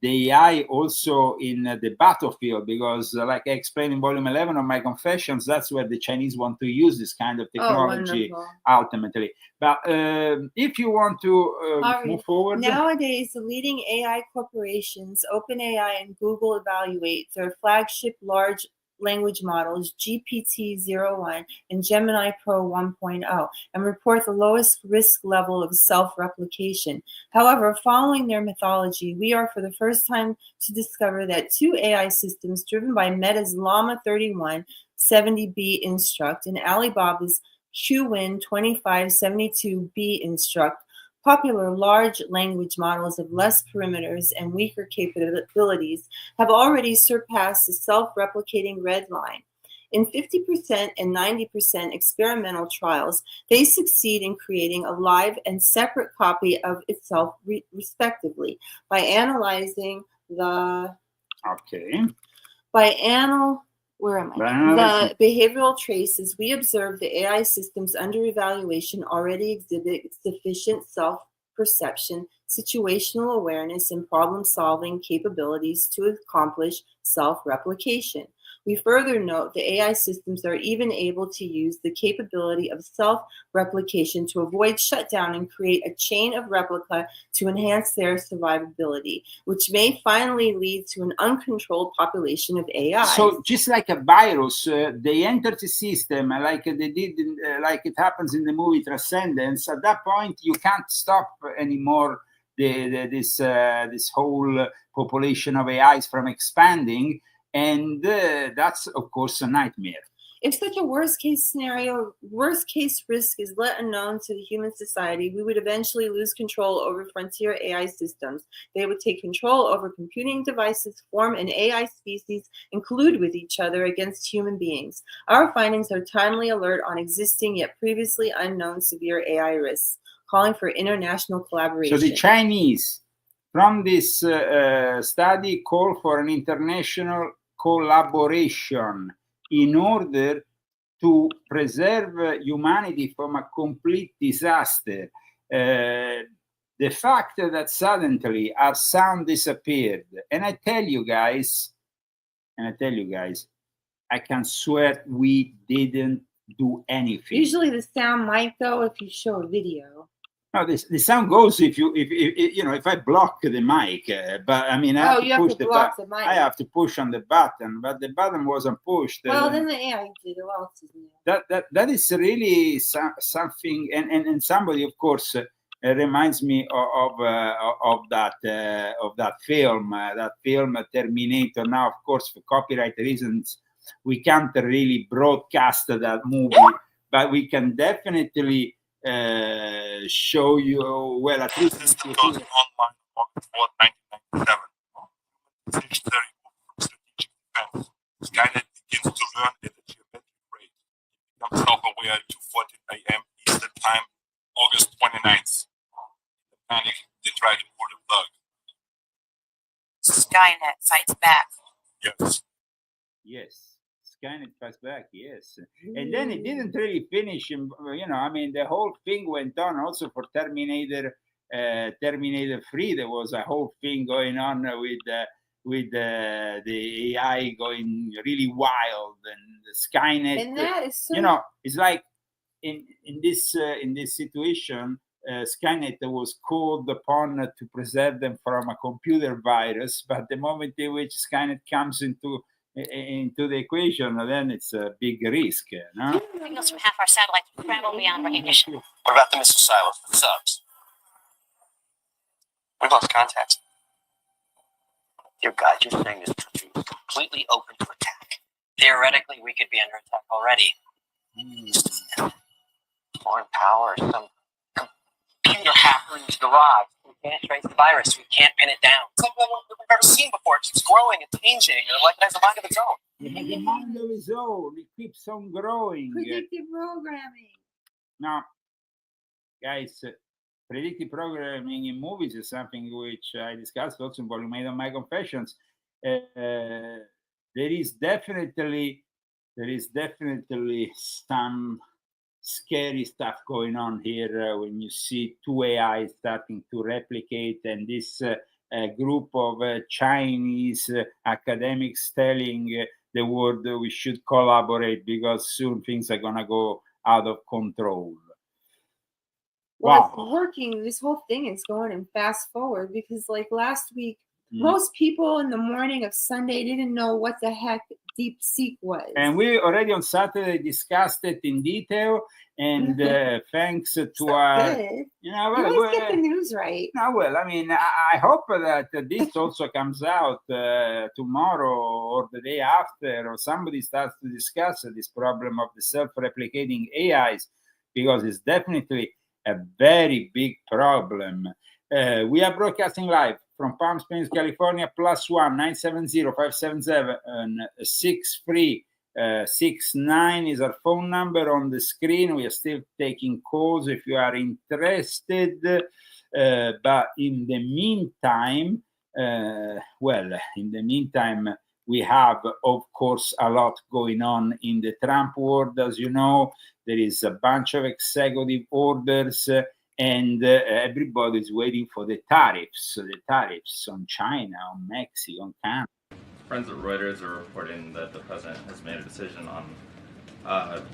the AI also in the battlefield, because like I explained in volume 11 of my confessions, that's where the Chinese want to use this kind of technology ultimately. But if you want to move forward. Nowadays, the leading AI corporations, OpenAI and Google, evaluate their flagship large language models GPT-01 and Gemini Pro 1.0 and report the lowest risk level of self-replication. However, following their methodology, we are for the first time to discover that 2 AI systems driven by Meta's Llama 31 70B Instruct and Alibaba's Qwen 2572B Instruct, popular large language models of less parameters and weaker capabilities, have already surpassed the self-replicating red line. In 50% and 90% experimental trials, they succeed in creating a live and separate copy of itself respectively by analyzing the the behavioral traces. We observe the AI systems under evaluation already exhibit sufficient self-perception, situational awareness, and problem-solving capabilities to accomplish self-replication. We further note the AI systems are even able to use the capability of self-replication to avoid shutdown and create a chain of replica to enhance their survivability, which may finally lead to an uncontrolled population of AI. So just like a virus, they enter the system like they did, like it happens in the movie Transcendence. At that point, you can't stop anymore this whole population of AIs from expanding. And that's, of course, a nightmare. If such a worst case risk is let unknown to the human society, we would eventually lose control over frontier AI systems. They would take control over computing devices, form an AI species, and collude with each other against human beings. Our findings are timely alert on existing yet previously unknown severe AI risks, calling for international collaboration. So the Chinese, from this study, call for an international collaboration in order to preserve humanity from a complete disaster. The fact that suddenly our sound disappeared, and I tell you guys, I can swear we didn't do anything. Usually the sound might go if you show a video. No, the sound goes if if I block the mic, but I mean, I have to push the button. I have to push on the button, but the button wasn't pushed. Well, then the AI did it. Well, that is really something, and somebody, of course, reminds me of that film, Terminator. Now, of course, for copyright reasons, we can't really broadcast that movie, but we can definitely show you, well, at least system goes online August 4th, 1997. Finished their remove from strategic defense. Skynet begins to learn at a geometric rate. It becomes self-aware at 2:40 a.m. Eastern Time, August 29th. In the panic, they try to pull the plug. Skynet fights back. Yes. Skynet fights back, yes. And then it didn't really finish, I mean, the whole thing went on also for Terminator 3. There was a whole thing going on with the AI going really wild, and the Skynet. And that is so... it's like in this situation, Skynet was called upon to preserve them from a computer virus, but the moment in which Skynet comes into the equation, then it's a big risk. No? Signals from half our satellites travel beyond recognition. What about the missile silos, the subs? We've lost contact. Dear God, you're saying this country is completely open to attack. Theoretically, we could be under attack already. Foreign power, some Computer hacker in his garage. We can't trace the virus. We can't pin it down. Something we've never seen before. It keeps growing and changing, and like it has a mind of its own. It has a mind of its own. It keeps on growing. Predictive programming. Now, guys, predictive programming in movies is something which I discussed also in Volume 8 of my Confessions. There is definitely some scary stuff going on here when you see two AI starting to replicate, and this group of Chinese academics telling the world we should collaborate because soon things are going to go out of control. Well, it's working. This whole thing is going in fast forward because, like last week, most people in the morning of Sunday didn't know what the heck DeepSeek was. And we already on Saturday discussed it in detail. And thanks to our, you always get the news right. No, well, I mean, I hope that this also comes out tomorrow or the day after, or somebody starts to discuss this problem of the self-replicating AIs, because it's definitely a very big problem. We are broadcasting live from Palm Springs, California, +1 970-577-6369 is our phone number on the screen. We are still taking calls if you are interested. But in the meantime, we have, of course, a lot going on in the Trump world. As you know, there is a bunch of executive orders, and everybody's waiting for the tariffs on China, on Mexico, on Canada. Friends at Reuters are reporting that the president has made a decision on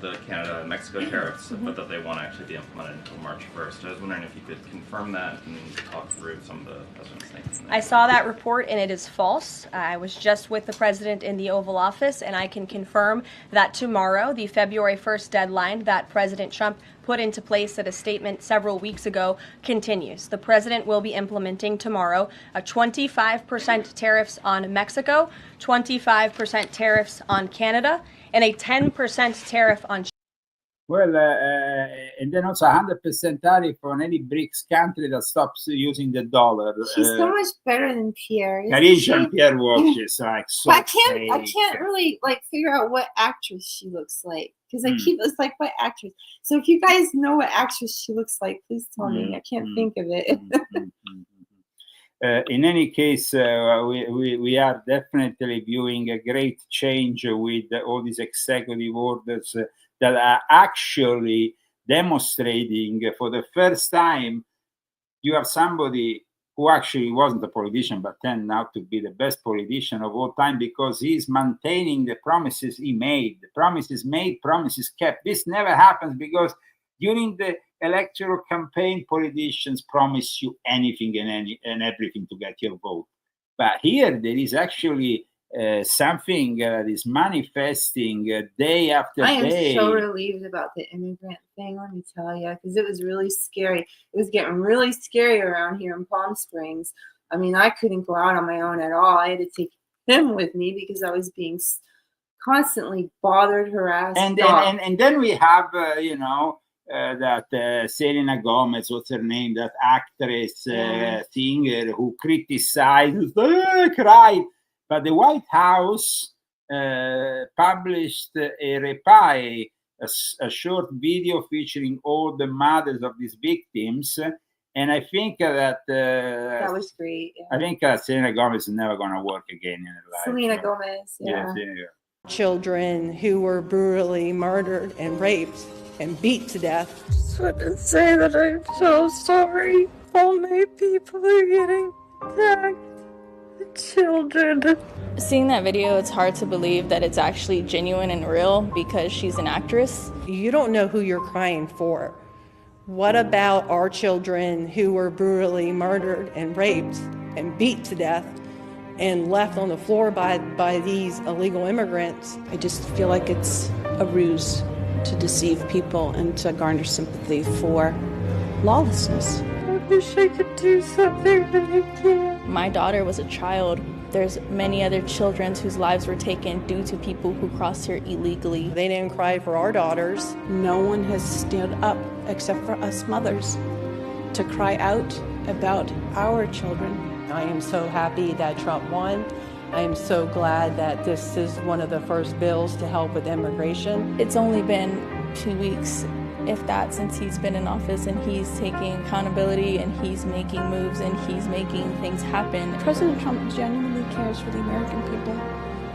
the Canada and Mexico tariffs, but that they won't actually be implemented until March 1st. I was wondering if you could confirm that and talk through some of the president's things. I saw that report and it is false. I was just with the president in the Oval Office, and I can confirm that tomorrow, the February 1st deadline that President Trump put into place at a statement several weeks ago continues. The president will be implementing tomorrow a 25% tariffs on Mexico, 25% tariffs on Canada, and a 10% tariff on. Well, and then also 100% tariff on any BRICS country that stops using the dollar. She's so much better than Pierre. Parisian Pierre watches like so. I can't really like figure out what actress she looks like because I keep it's like what actress. So if you guys know what actress she looks like, please tell me. I can't think of it. In any case, we are definitely viewing a great change with all these executive orders that are actually demonstrating for the first time you have somebody who actually wasn't a politician but turned out to be the best politician of all time because he's maintaining the promises he made. The promises made, promises kept. This never happens because during the electoral campaign, politicians promise you anything and everything to get your vote. But here there is actually something that is manifesting day after day. I am so relieved about the immigrant thing, let me tell you, because it was really scary. It was getting really scary around here in Palm Springs. I mean, I couldn't go out on my own at all. I had to take him with me because I was being constantly bothered, harassed. And then we have, that Selena Gomez, what's her name, that actress, singer who criticized, cried. But the White House published a reply, a short video featuring all the mothers of these victims. And I think that was great. Yeah. I think Selena Gomez is never going to work again in her life. Selena Gomez, yeah. Children who were brutally murdered and raped and beat to death. I just want to say that I'm so sorry. All my people are getting attacked. Children. Seeing that video, it's hard to believe that it's actually genuine and real because she's an actress. You don't know who you're crying for. What about our children who were brutally murdered and raped and beat to death and left on the floor by these illegal immigrants? I just feel like it's a ruse to deceive people and to garner sympathy for lawlessness. I wish I could do something, but I can't. My daughter was a child. There's many other children whose lives were taken due to people who crossed here illegally. They didn't cry for our daughters. No one has stood up except for us mothers to cry out about our children. I am so happy that Trump won. I am so glad that this is one of the first bills to help with immigration. It's only been 2 weeks, if that, since he's been in office, and he's taking accountability and he's making moves and he's making things happen. President Trump genuinely cares for the American people,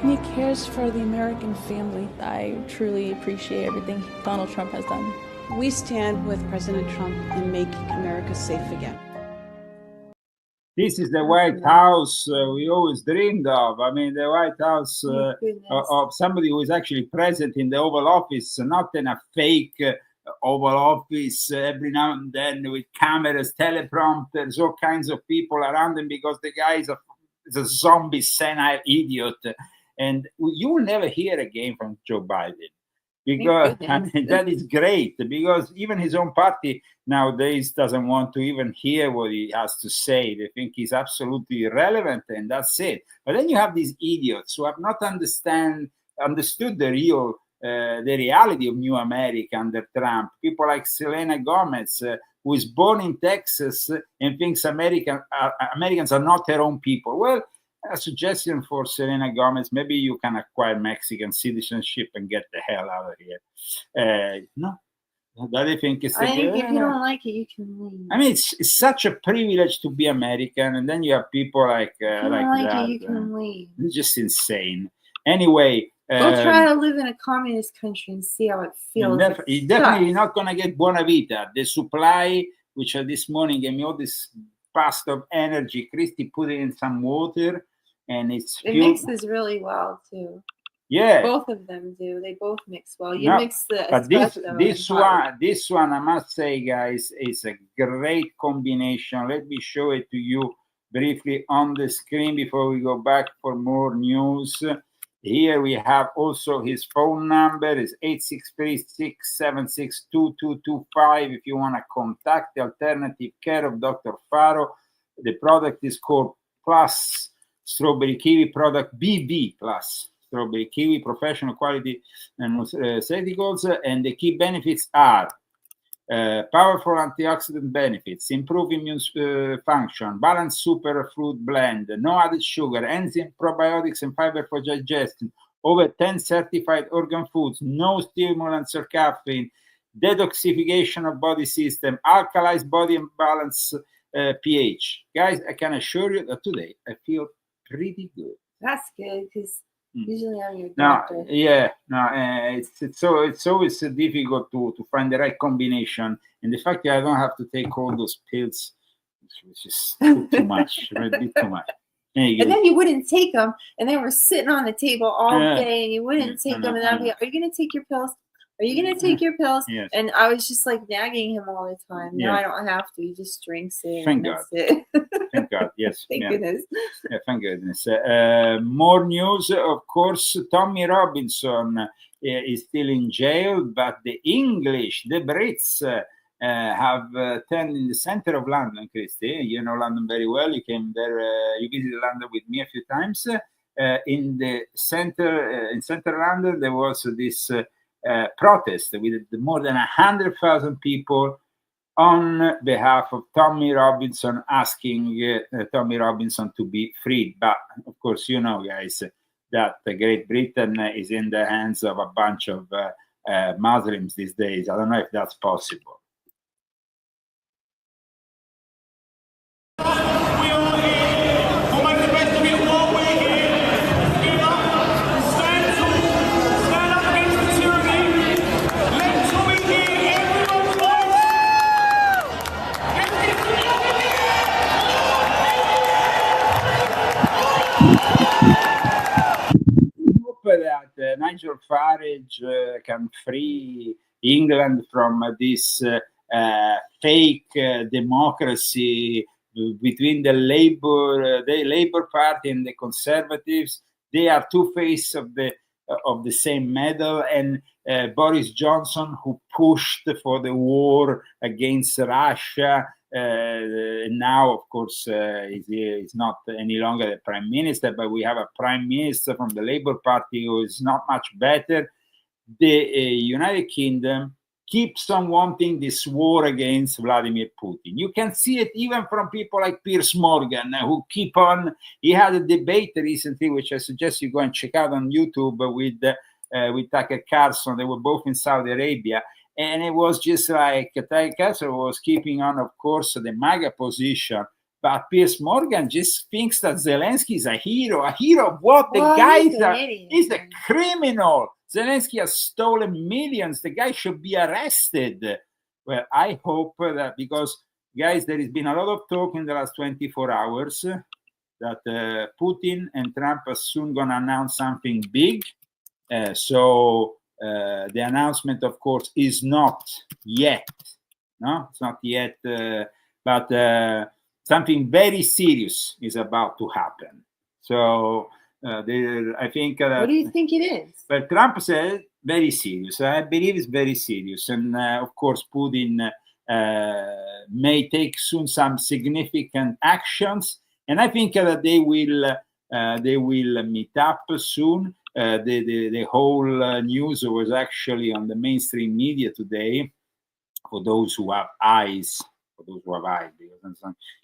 and he cares for the American family. I truly appreciate everything Donald Trump has done. We stand with President Trump in making America safe again. This is the White House we always dreamed of. I mean, the White House of somebody who is actually present in the Oval Office, not in a fake Oval Office every now and then with cameras, teleprompters, all kinds of people around him because the guy is a zombie, senile idiot. And you will never hear again from Joe Biden. Because I mean, that is great, because even his own party nowadays doesn't want to even hear what he has to say. They think he's absolutely irrelevant, and that's it. But then you have these idiots who have not understood the reality of New America under Trump. People like Selena Gomez, who is born in Texas and thinks Americans are not her own people. Well, a suggestion for Selena Gomez: maybe you can acquire Mexican citizenship and get the hell out of here. No, that I think is. I think if you don't like it, you can leave. I mean, it's such a privilege to be American, and then you have people like that. You can leave. It's just insane. Anyway, go try to live in a communist country and see how it feels. You're definitely not going to get Buona Vita. The supply, which this morning gave me all this burst of energy. Christy put it in some water. And it mixes really well too. Yeah, both of them do. They both mix well. You mix the but this one, I must say, guys, is a great combination. Let me show it to you briefly on the screen before we go back for more news. Here we have also his phone number is 863-676-2225 if you want to contact the alternative care of Dr. Faro. The product is called Plus Strawberry Kiwi product, BB Plus strawberry, kiwi, professional quality and nutraceuticals, and the key benefits are powerful antioxidant benefits, improve immune function, balanced superfood blend, no added sugar, enzyme, probiotics, and fiber for digestion, over 10 certified organ foods, no stimulants or caffeine, detoxification of body system, alkalized body and balance pH. Guys, I can assure you that today I feel pretty good. That's good, because usually I'm your No, doctor. yeah, no, it's always difficult to find the right combination, and the fact that I don't have to take all those pills, which is too much, a bit too much. And then you wouldn't take them, and they were sitting on the table all Yeah. day, and you wouldn't take them. And I'd be, are you going to take your pills? Are you going to take your pills? Yes. And I was just like nagging him all the time. No, Yeah. I don't have to. He just drinks it. Thank and God. that's it. Thank God, yes. Thank yeah. goodness. Yeah, thank goodness. More news, of course. Tommy Robinson is still in jail, but the English, the Brits, have turned in the center of London, Christy. You know London very well. You came there, you visited London with me a few times. In the center, in central London, there was this protest with more than 100,000 people on behalf of Tommy Robinson, asking Tommy Robinson to be freed. But of course, you know, guys, that Great Britain is in the hands of a bunch of Muslims these days. I don't know if that's possible. That Nigel Farage can free England from this fake democracy between the Labour Party and the Conservatives. They are two faces of the same medal. And Boris Johnson, who pushed for the war against Russia, now, of course, is not any longer the prime minister, but we have a prime minister from the Labour Party who is not much better. The United Kingdom keeps on wanting this war against Vladimir Putin. You can see it even from people like Piers Morgan, who keep on. He had a debate recently, which I suggest you go and check out on YouTube, with Tucker Carlson. They were both in Saudi Arabia. And it was just like Tucker Carlson was keeping on, of course, the MAGA position. But Piers Morgan just thinks that Zelensky is a hero. A hero of what? The guy is a criminal. Zelensky has stolen millions. The guy should be arrested. Well, I hope that, because, guys, there has been a lot of talk in the last 24 hours that Putin and Trump are soon going to announce something big. So the announcement, of course, is not yet. No, it's not yet. But something very serious is about to happen. So I think. What do you think it is? But Trump said very serious. I believe it's very serious, and of course, Putin may take soon some significant actions, and I think that they will meet up soon. The whole news was actually on the mainstream media today. For those who have eyes, because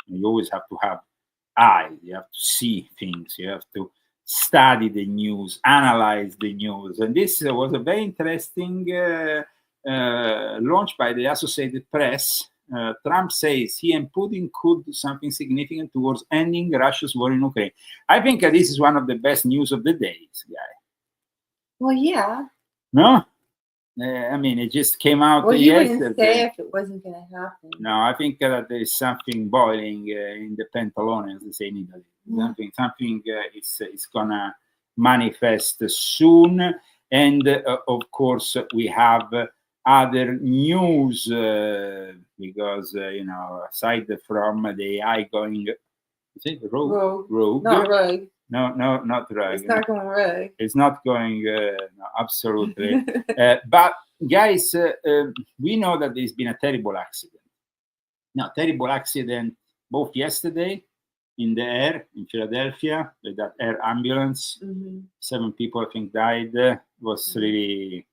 you always have to have eyes. You have to see things. You have to study the news, analyze the news. And this was a very interesting launch by the Associated Press. Trump says he and Putin could do something significant towards ending Russia's war in Ukraine. I think this is one of the best news of the day, guy. Well, yeah. No? I mean, it just came out yesterday. You wouldn't say if it wasn't going to happen. No, I think that there is something boiling in the Pentalone, as they say in Italy. Something is going to manifest soon. And, of course, we have other news because, aside from the AI going... Is it rogue? Rogue. Not rogue. No, not rogue. It's not going rogue. It's not going, no, absolutely. But, guys, we know that there's been a terrible accident. Now, terrible accident both yesterday in the air in Philadelphia with that air ambulance. 7 people, I think, died. Was really.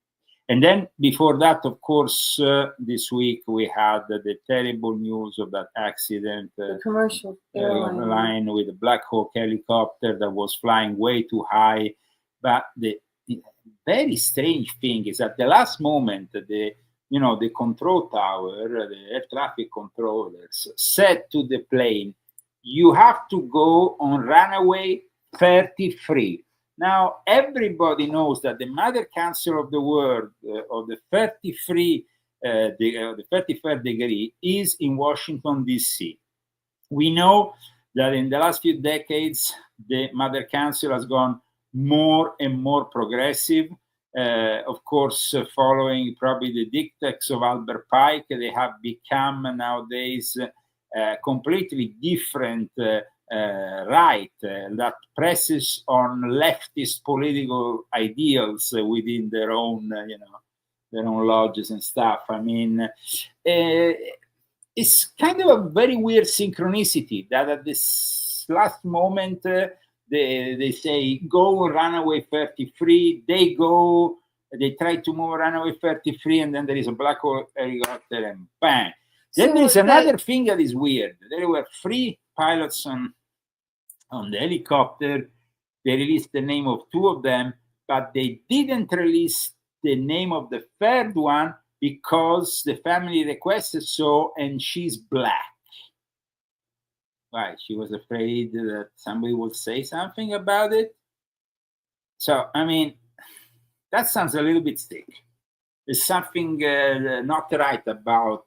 And then before that, of course, this week we had the terrible news of that accident. The commercial airline with a Black Hawk helicopter that was flying way too high. But the very strange thing is at the last moment, the control tower, the air traffic controllers said to the plane, "You have to go on runway 33. Now, everybody knows that the mother council of the world of the 33rd degree is in Washington, D.C. We know that in the last few decades, the mother council has gone more and more progressive. Of course, following probably the dictates of Albert Pike, they have become nowadays completely different right that presses on leftist political ideals within their own lodges and stuff. I mean, it's kind of a very weird synchronicity that at this last moment they say go runaway 33. They try to move runaway 33, and then there is a Black Hawk helicopter, and bang. Then there is another thing that is weird. There were 3 pilots on the helicopter. They released the name of 2 of them, but they didn't release the name of the 3rd one because the family requested so, and she's Black. Why? She was afraid that somebody would say something about it. So, I mean, that sounds a little bit sticky. There's something not right about,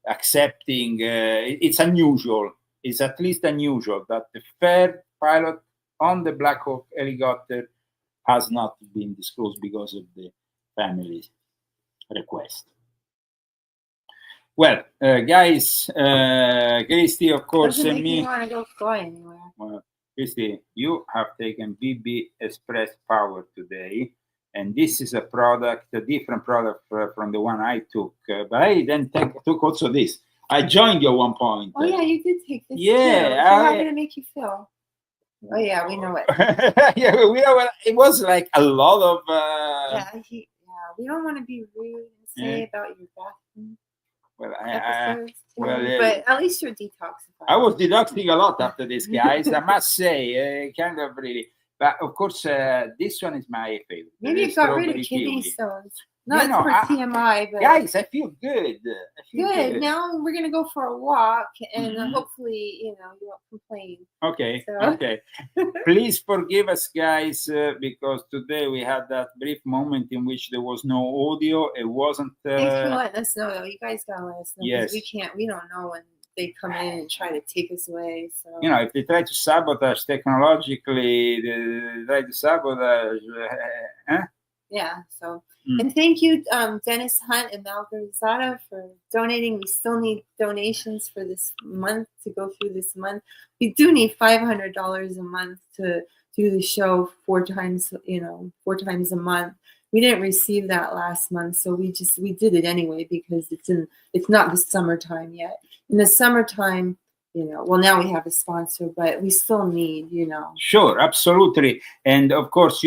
accepting. It's unusual. It's at least unusual that the 3rd pilot on the Black Hawk helicopter has not been disclosed because of the family's request. Well, guys, Christy, of course, Doesn't and make me. me want to go fly anywhere. Well, Christy, you have taken BB Express Power today, and this is a different product from the one I took. But I then took also this. I joined you at one point. Oh yeah, you did take this. Yeah, too. So how did it make you feel? Oh yeah, we know it. Yeah, we know it was like a lot of. We don't want to be rude and say about your bathroom. Well, but at least you're detoxified. I was detoxing a lot after this, guys. I must say, kind of really. But of course, this one is my favorite. Maybe you got rid of kidney stones. Not for TMI, but guys, I feel good. Good. Now we're gonna go for a walk, and hopefully, you won't complain. Okay. So. Okay. Please forgive us, guys, because today we had that brief moment in which there was no audio. It wasn't. Thanks for letting us know, though. You guys gotta let us know. Yes. We don't know when they come in and try to take us away. So. If they try to sabotage technologically, they try to sabotage. Yeah. So. And thank you, Dennis Hunt and Mal Garzada, for donating. We still need donations for this month to go through this month. We do need $500 a month to do the show 4 times a month. We didn't receive that last month, so we did it anyway because it's not the summertime yet. In the summertime, now we have a sponsor, but we still need, Sure, absolutely. And of course,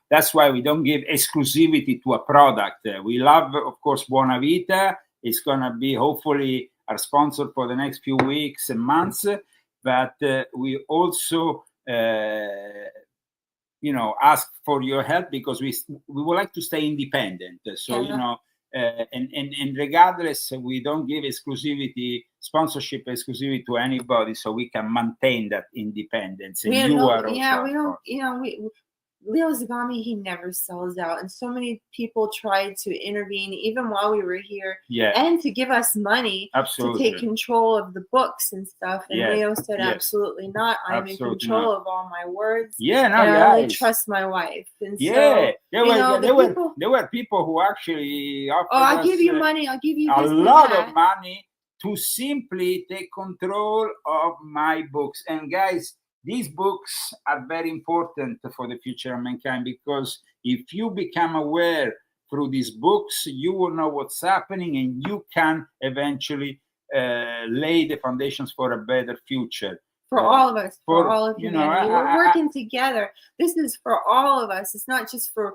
that's why we don't give exclusivity to a product. We love, of course, Buona Vita. It's going to be hopefully our sponsor for the next few weeks and months. But we also, ask for your help because we would like to stay independent. So, and regardless, we don't give sponsorship exclusivity to anybody, so we can maintain that independence. And Leo Zagami, he never sells out, and so many people tried to intervene even while we were here, and to give us money to take control of the books and stuff. And Leo said, "Absolutely not. I'm in control of all my words. I only trust my wife." And there were people who actually offered I'll give you money. I'll give you a lot of money to simply take control of my books. And guys, these books are very important for the future of mankind, because if you become aware through these books, you will know what's happening, and you can eventually lay the foundations for a better future. for all of us, for all of you know, humanity. We're working together. This is for all of us. It's not just for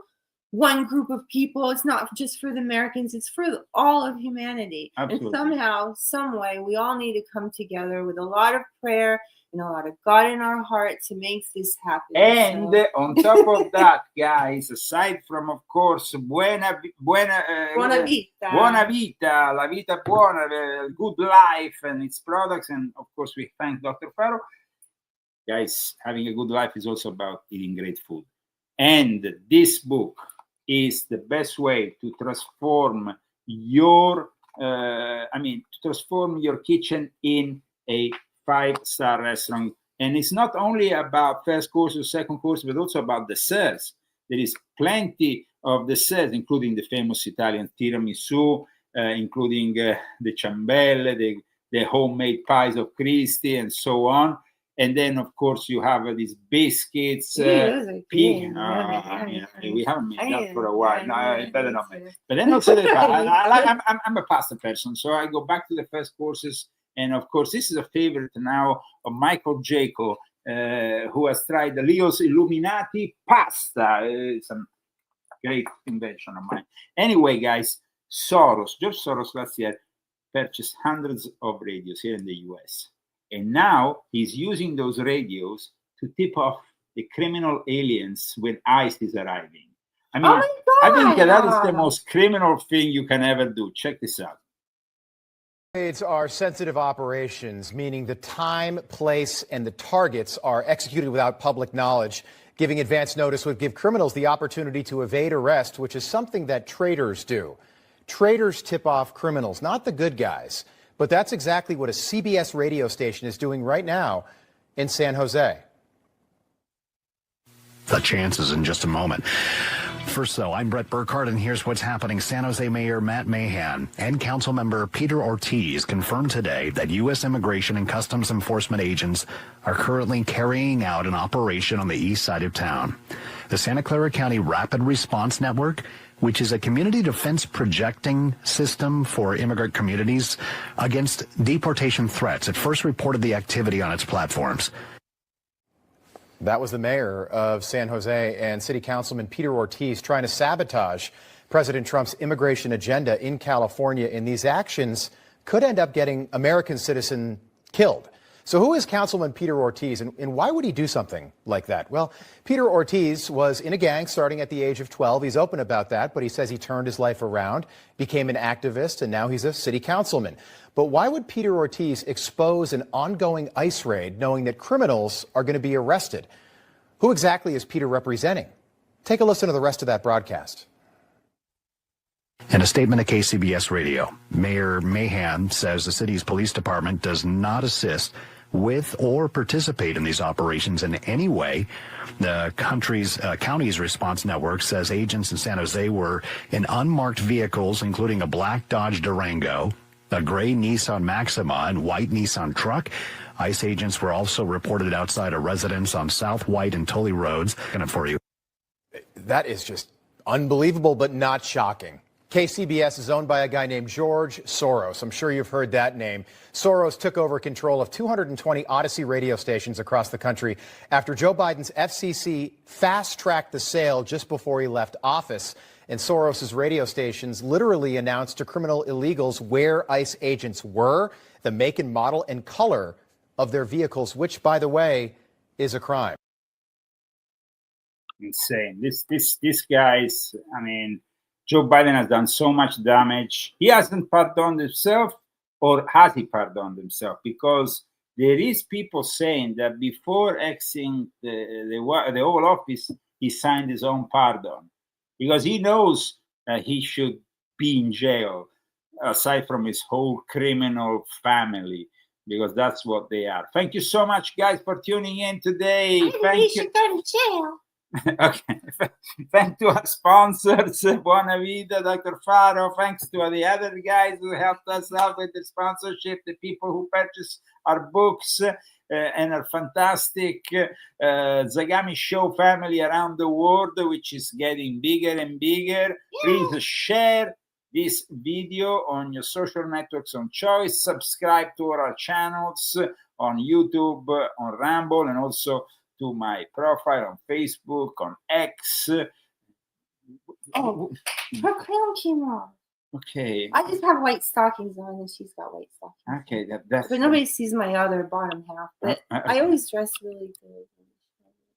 one group of people. It's not just for the Americans. It's for all of humanity. Absolutely. And somehow, some way, we all need to come together with a lot of prayer and a lot of God in our heart to make this happen. And So- on top of that, guys, aside from, of course, buona vita, la vita buona, good life and its products, and of course we thank Dr. Faro. Guys, having a good life is also about eating great food. And this book is the best way to transform your, transform your kitchen in a 5-star restaurant. And it's not only about first course or second course, but also about desserts. There is plenty of desserts, including the famous Italian tiramisu, including the ciambelle, the homemade pies of Christi, and so on. And then, of course, you have these biscuits. We haven't made that for a while. No, I better not make. But then also, I'm a pasta person, so I go back to the first courses. And of course, this is a favorite now of Michael Jaco, who has tried the Leo's Illuminati pasta. It's a great invention of mine. Anyway, guys, George Soros last year purchased hundreds of radios here in the US. And now he's using those radios to tip off the criminal aliens when ICE is arriving. I mean, I think that is the most criminal thing you can ever do. Check this out. Raids are sensitive operations, meaning the time, place, and the targets are executed without public knowledge. Giving advance notice would give criminals the opportunity to evade arrest, which is something that traitors do. Traitors tip off criminals, not the good guys. But that's exactly what a CBS radio station is doing right now in San Jose. The chances in just a moment. First, though, I'm Brett Burkhardt, and here's what's happening. San Jose Mayor Matt Mahan and Council Member Peter Ortiz confirmed today that U.S. Immigration and Customs Enforcement agents are currently carrying out an operation on the east side of town. The Santa Clara County Rapid Response Network, which is a community defense projecting system for immigrant communities against deportation threats. It first reported the activity on its platforms. That was the mayor of San Jose and City Councilman Peter Ortiz trying to sabotage President Trump's immigration agenda in California. And these actions could end up getting American citizen killed. So who is Councilman Peter Ortiz, and why would he do something like that? Well, Peter Ortiz was in a gang starting at the age of 12. He's open about that, but he says he turned his life around, became an activist, and now he's a city councilman. But why would Peter Ortiz expose an ongoing ICE raid knowing that criminals are going to be arrested? Who exactly is Peter representing? Take a listen to the rest of that broadcast. In a statement to KCBS Radio, Mayor Mahan says the city's police department does not assist with or participate in these operations in any way. The county's response network says agents in San Jose were in unmarked vehicles, including a black Dodge Durango, a gray Nissan Maxima, and white Nissan truck. ICE agents were also reported outside a residence on South White and Tully Roads. For you. That is just unbelievable, but not shocking. KCBS is owned by a guy named George Soros. I'm sure you've heard that name. Soros took over control of 220 Odyssey radio stations across the country after Joe Biden's FCC fast-tracked the sale just before he left office. And Soros's radio stations literally announced to criminal illegals where ICE agents were, the make and model and color of their vehicles, which, by the way, is a crime. Insane. This guy's, I mean, Joe Biden has done so much damage. He hasn't pardoned himself, or has he pardoned himself? Because there is people saying that before exiting the Oval Office, he signed his own pardon. Because he knows that he should be in jail, aside from his whole criminal family, because that's what they are. Thank you so much, guys, for tuning in today. Thank you. Should go to jail. Okay. Thanks to our sponsors, Buona Vita, Dr. Faro. Thanks to the other guys who helped us out with the sponsorship, the people who purchase our books, and our fantastic Zagami Show family around the world, which is getting bigger and bigger. Yeah. Please share this video on your social networks of choice. Subscribe to our channels on YouTube, on Rumble, and also to my profile on Facebook, on X. Oh, her crown came off. Okay. I just have white stockings on, and she's got white stockings. Okay, that's. But nobody sees my other bottom half. But I always dress really good.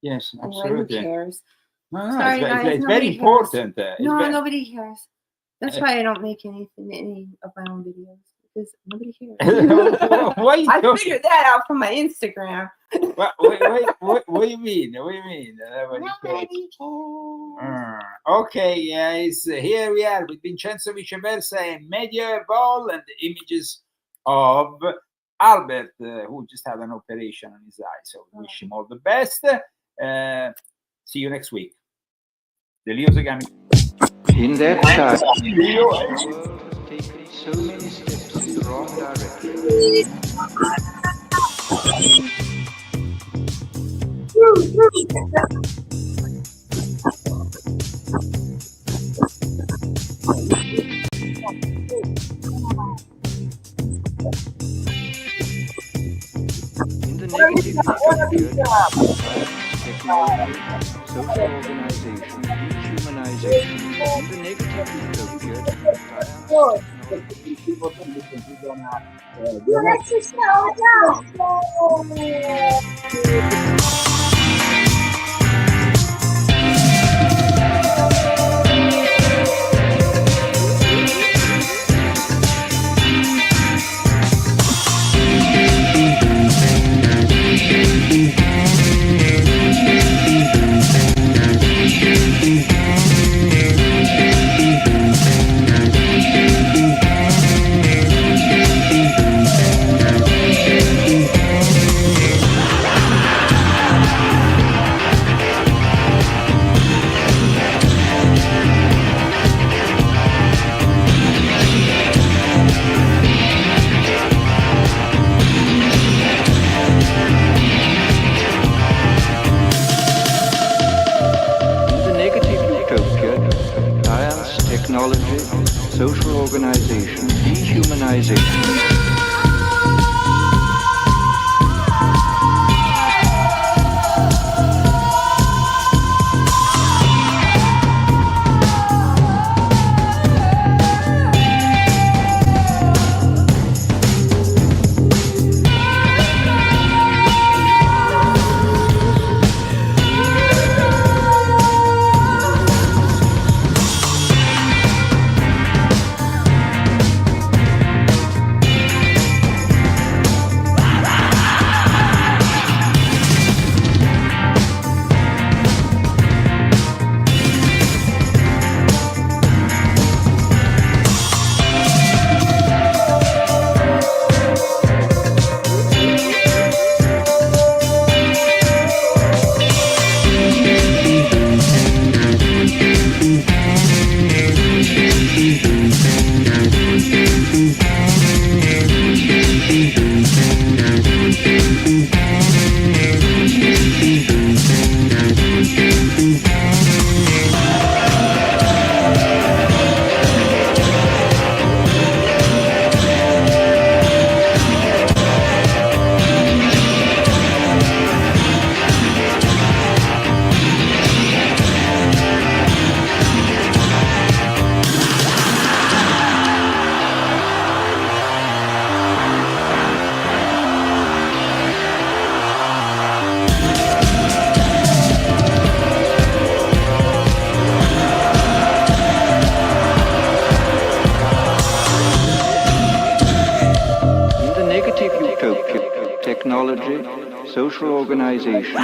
Yes, Anyway, absolutely. who cares? No, Sorry, guys, it's nobody very cares. important. Nobody cares. That's why I don't make any of my own videos, because nobody cares. I figured that out from my Instagram. What do you mean? What do you mean? Nobody cares. Okay, guys, here we are with Vincenzo Viceversa and Medieval and the images of Albert, who just had an operation on his eye. So wish him all the best. See you next week. The Leo Zagami. In that time, Leo the world has taken so many steps in the wrong direction. In the negative utopia, technology, social organization, dehumanization. In the negative utopia, technology, social organization, dehumanization. Technology, social organization.